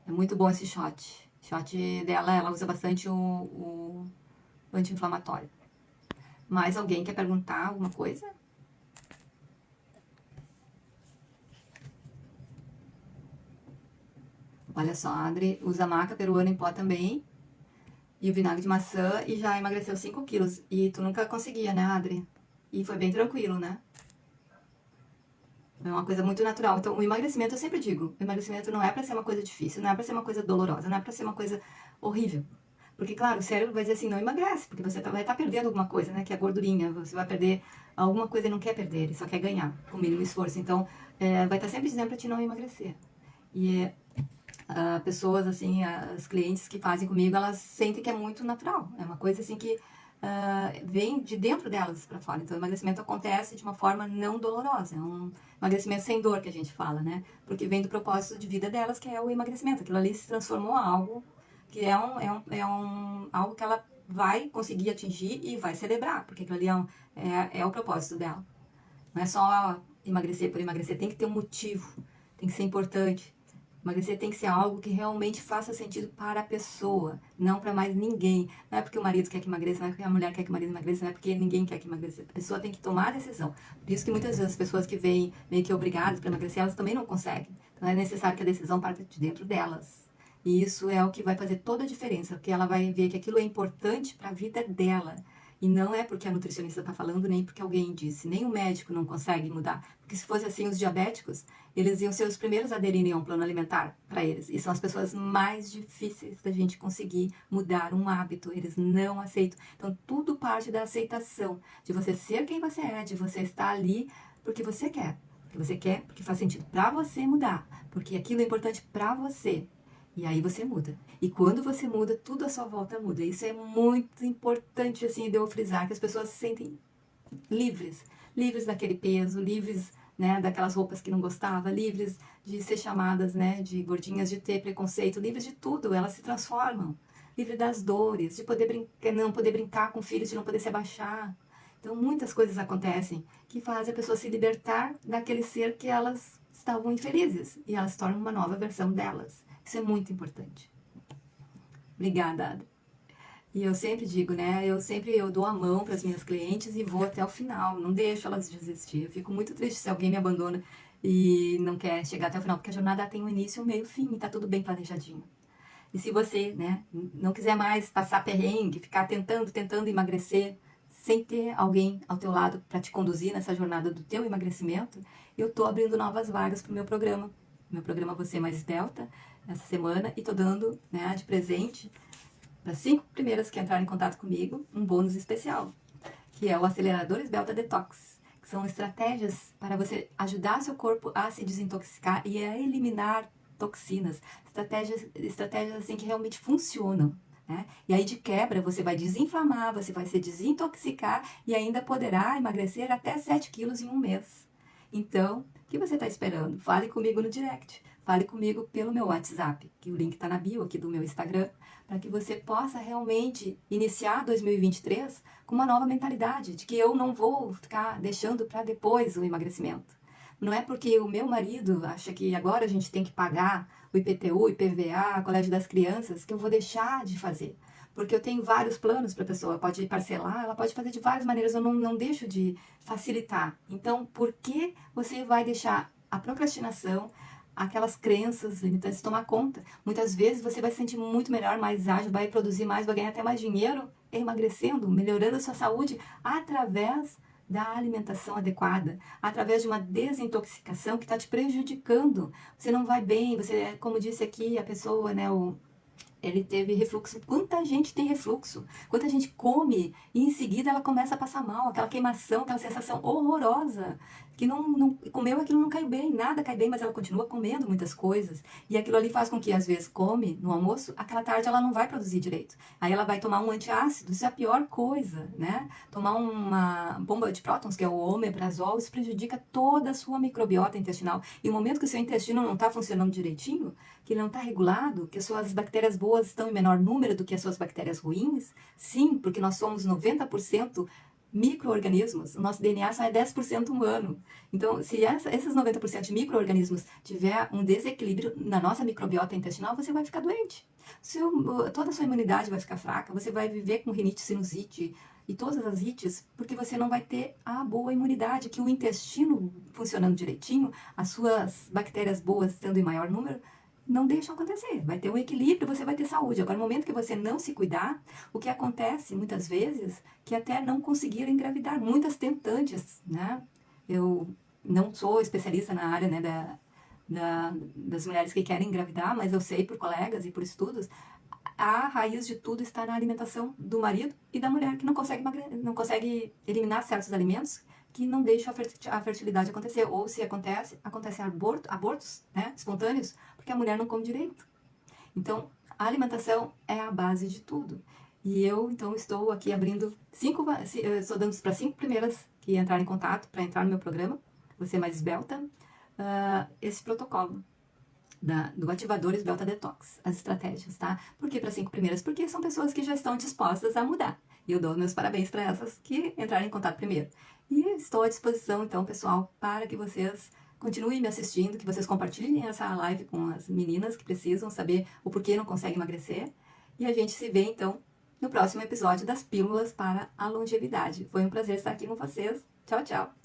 É muito bom esse shot. O shot dela, ela usa bastante o anti-inflamatório. Mais alguém quer perguntar alguma coisa? Olha só, a Adri usa maca peruana em pó também. E o vinagre de maçã e já emagreceu 5 quilos. E tu nunca conseguia, né, Adri? E foi bem tranquilo, né? É uma coisa muito natural. Então, o emagrecimento, eu sempre digo, o emagrecimento não é pra ser uma coisa difícil, não é pra ser uma coisa dolorosa, não é pra ser uma coisa horrível. Porque, claro, o cérebro vai dizer assim, não emagrece, porque você vai estar perdendo alguma coisa, né? Que é a gordurinha. Você vai perder alguma coisa e não quer perder, ele só quer ganhar, com o mínimo esforço. Então, vai estar sempre dizendo pra ti não emagrecer. E pessoas, assim, as clientes que fazem comigo, elas sentem que é muito natural. É uma coisa, assim, que vem de dentro delas para fora. Então, o emagrecimento acontece de uma forma não dolorosa. É um emagrecimento sem dor, que a gente fala, né? Porque vem do propósito de vida delas, que é o emagrecimento. Aquilo ali se transformou em algo que algo que ela vai conseguir atingir e vai celebrar, porque aquilo ali é o propósito dela. Não é só emagrecer por emagrecer, tem que ter um motivo, tem que ser importante. Emagrecer tem que ser algo que realmente faça sentido para a pessoa, não para mais ninguém. Não é porque o marido quer que emagreça, não é porque a mulher quer que o marido emagreça, não é porque ninguém quer que emagreça. A pessoa tem que tomar a decisão. Por isso que muitas vezes as pessoas que vêm meio que obrigadas para emagrecer, elas também não conseguem. Então é necessário que a decisão parte de dentro delas. E isso é o que vai fazer toda a diferença, porque ela vai ver que aquilo é importante para a vida dela. E não é porque a nutricionista está falando, nem porque alguém disse. Nem o médico não consegue mudar. Porque se fosse assim, os diabéticos, eles iam ser os primeiros a aderirem a um plano alimentar para eles. E são as pessoas mais difíceis da gente conseguir mudar um hábito. Eles não aceitam. Então, tudo parte da aceitação. De você ser quem você é, de você estar ali porque você quer. Porque você quer, porque faz sentido para você mudar. Porque aquilo é importante para você. E aí você muda. E quando você muda, tudo à sua volta muda. Isso é muito importante, assim, de eu frisar, que as pessoas se sentem livres. Livres daquele peso, livres, né, daquelas roupas que não gostava, livres de ser chamadas, né, de gordinhas, de ter preconceito, livres de tudo. Elas se transformam. Livres das dores, de poder não poder brincar com o filho, de não poder se abaixar. Então, muitas coisas acontecem que fazem a pessoa se libertar daquele ser que elas estavam infelizes. E elas se tornam uma nova versão delas. Isso é muito importante. Obrigada, Ada. E eu sempre digo, né? Eu dou a mão para as minhas clientes e vou até o final. Não deixo elas desistir. Eu fico muito triste se alguém me abandona e não quer chegar até o final, porque a jornada tem um início, um meio, fim, e tá tudo bem planejadinho. E se você, né, não quiser mais passar perrengue, ficar tentando emagrecer, sem ter alguém ao teu lado para te conduzir nessa jornada do teu emagrecimento, eu tô abrindo novas vagas pro meu programa. Meu programa Você Mais Esbelta, essa semana, e tô dando, né, de presente para 5 primeiras que entrarem em contato comigo, um bônus especial, que é o Acelerador Esbelta Detox, que são estratégias para você ajudar seu corpo a se desintoxicar e a eliminar toxinas, estratégias assim que realmente funcionam, né? E aí de quebra você vai desinflamar, você vai se desintoxicar e ainda poderá emagrecer até 7 quilos em um mês. Então, o que você está esperando? Fale comigo no direct. Fale comigo pelo meu WhatsApp, que o link está na bio aqui do meu Instagram, para que você possa realmente iniciar 2023 com uma nova mentalidade, de que eu não vou ficar deixando para depois o emagrecimento. Não é porque o meu marido acha que agora a gente tem que pagar o IPTU, IPVA, Colégio das Crianças, que eu vou deixar de fazer. Porque eu tenho vários planos para a pessoa, pode parcelar, ela pode fazer de várias maneiras, eu não deixo de facilitar. Então, por que você vai deixar a procrastinação, aquelas crenças limitantes tomar conta? Muitas vezes você vai se sentir muito melhor, mais ágil, vai produzir mais, vai ganhar até mais dinheiro, emagrecendo, melhorando a sua saúde através da alimentação adequada, através de uma desintoxicação que está te prejudicando. Você não vai bem, você, como disse aqui a pessoa, né, ele teve refluxo. Quanta gente tem refluxo? Quanta gente come e em seguida ela começa a passar mal, aquela queimação, aquela sensação horrorosa, que não comeu aquilo, não caiu bem, nada cai bem, mas ela continua comendo muitas coisas. E aquilo ali faz com que, às vezes, come no almoço, aquela tarde ela não vai produzir direito. Aí ela vai tomar um antiácido, isso é a pior coisa, né? Tomar uma bomba de prótons, que é o omeprazol, isso prejudica toda a sua microbiota intestinal. E no momento que o seu intestino não está funcionando direitinho, que ele não está regulado, que as suas bactérias boas estão em menor número do que as suas bactérias ruins, sim, porque nós somos 90% micro-organismos, o nosso DNA só é 10% humano. Então, se esses 90% de micro-organismos tiver um desequilíbrio na nossa microbiota intestinal, você vai ficar doente. Toda a sua imunidade vai ficar fraca, você vai viver com rinite, sinusite e todas as ites, porque você não vai ter a boa imunidade, que o intestino funcionando direitinho, as suas bactérias boas estando em maior número, não deixam acontecer. Vai ter um equilíbrio, você vai ter saúde. Agora, no momento que você não se cuidar, o que acontece muitas vezes, que até não conseguiram engravidar. Muitas tentantes, né? Eu não sou especialista na área, né, das mulheres que querem engravidar, mas eu sei por colegas e por estudos, a raiz de tudo está na alimentação do marido e da mulher, que não consegue eliminar certos alimentos que não deixam a fertilidade acontecer. Ou se acontece abortos, né, espontâneos, porque a mulher não come direito. Então, a alimentação é a base de tudo. E eu, então, estou aqui abrindo estou dando para 5 primeiras que entrarem em contato para entrar no meu programa, Você Mais Esbelta, esse protocolo do ativador Esbelta Detox, as estratégias, tá? Por que para 5 primeiras? Porque são pessoas que já estão dispostas a mudar. E eu dou meus parabéns para essas que entrarem em contato primeiro. E estou à disposição, então, pessoal, para que vocês continuem me assistindo, que vocês compartilhem essa live com as meninas que precisam saber o porquê não conseguem emagrecer. E a gente se vê, então, no próximo episódio das Pílulas para a Longevidade. Foi um prazer estar aqui com vocês. Tchau, tchau!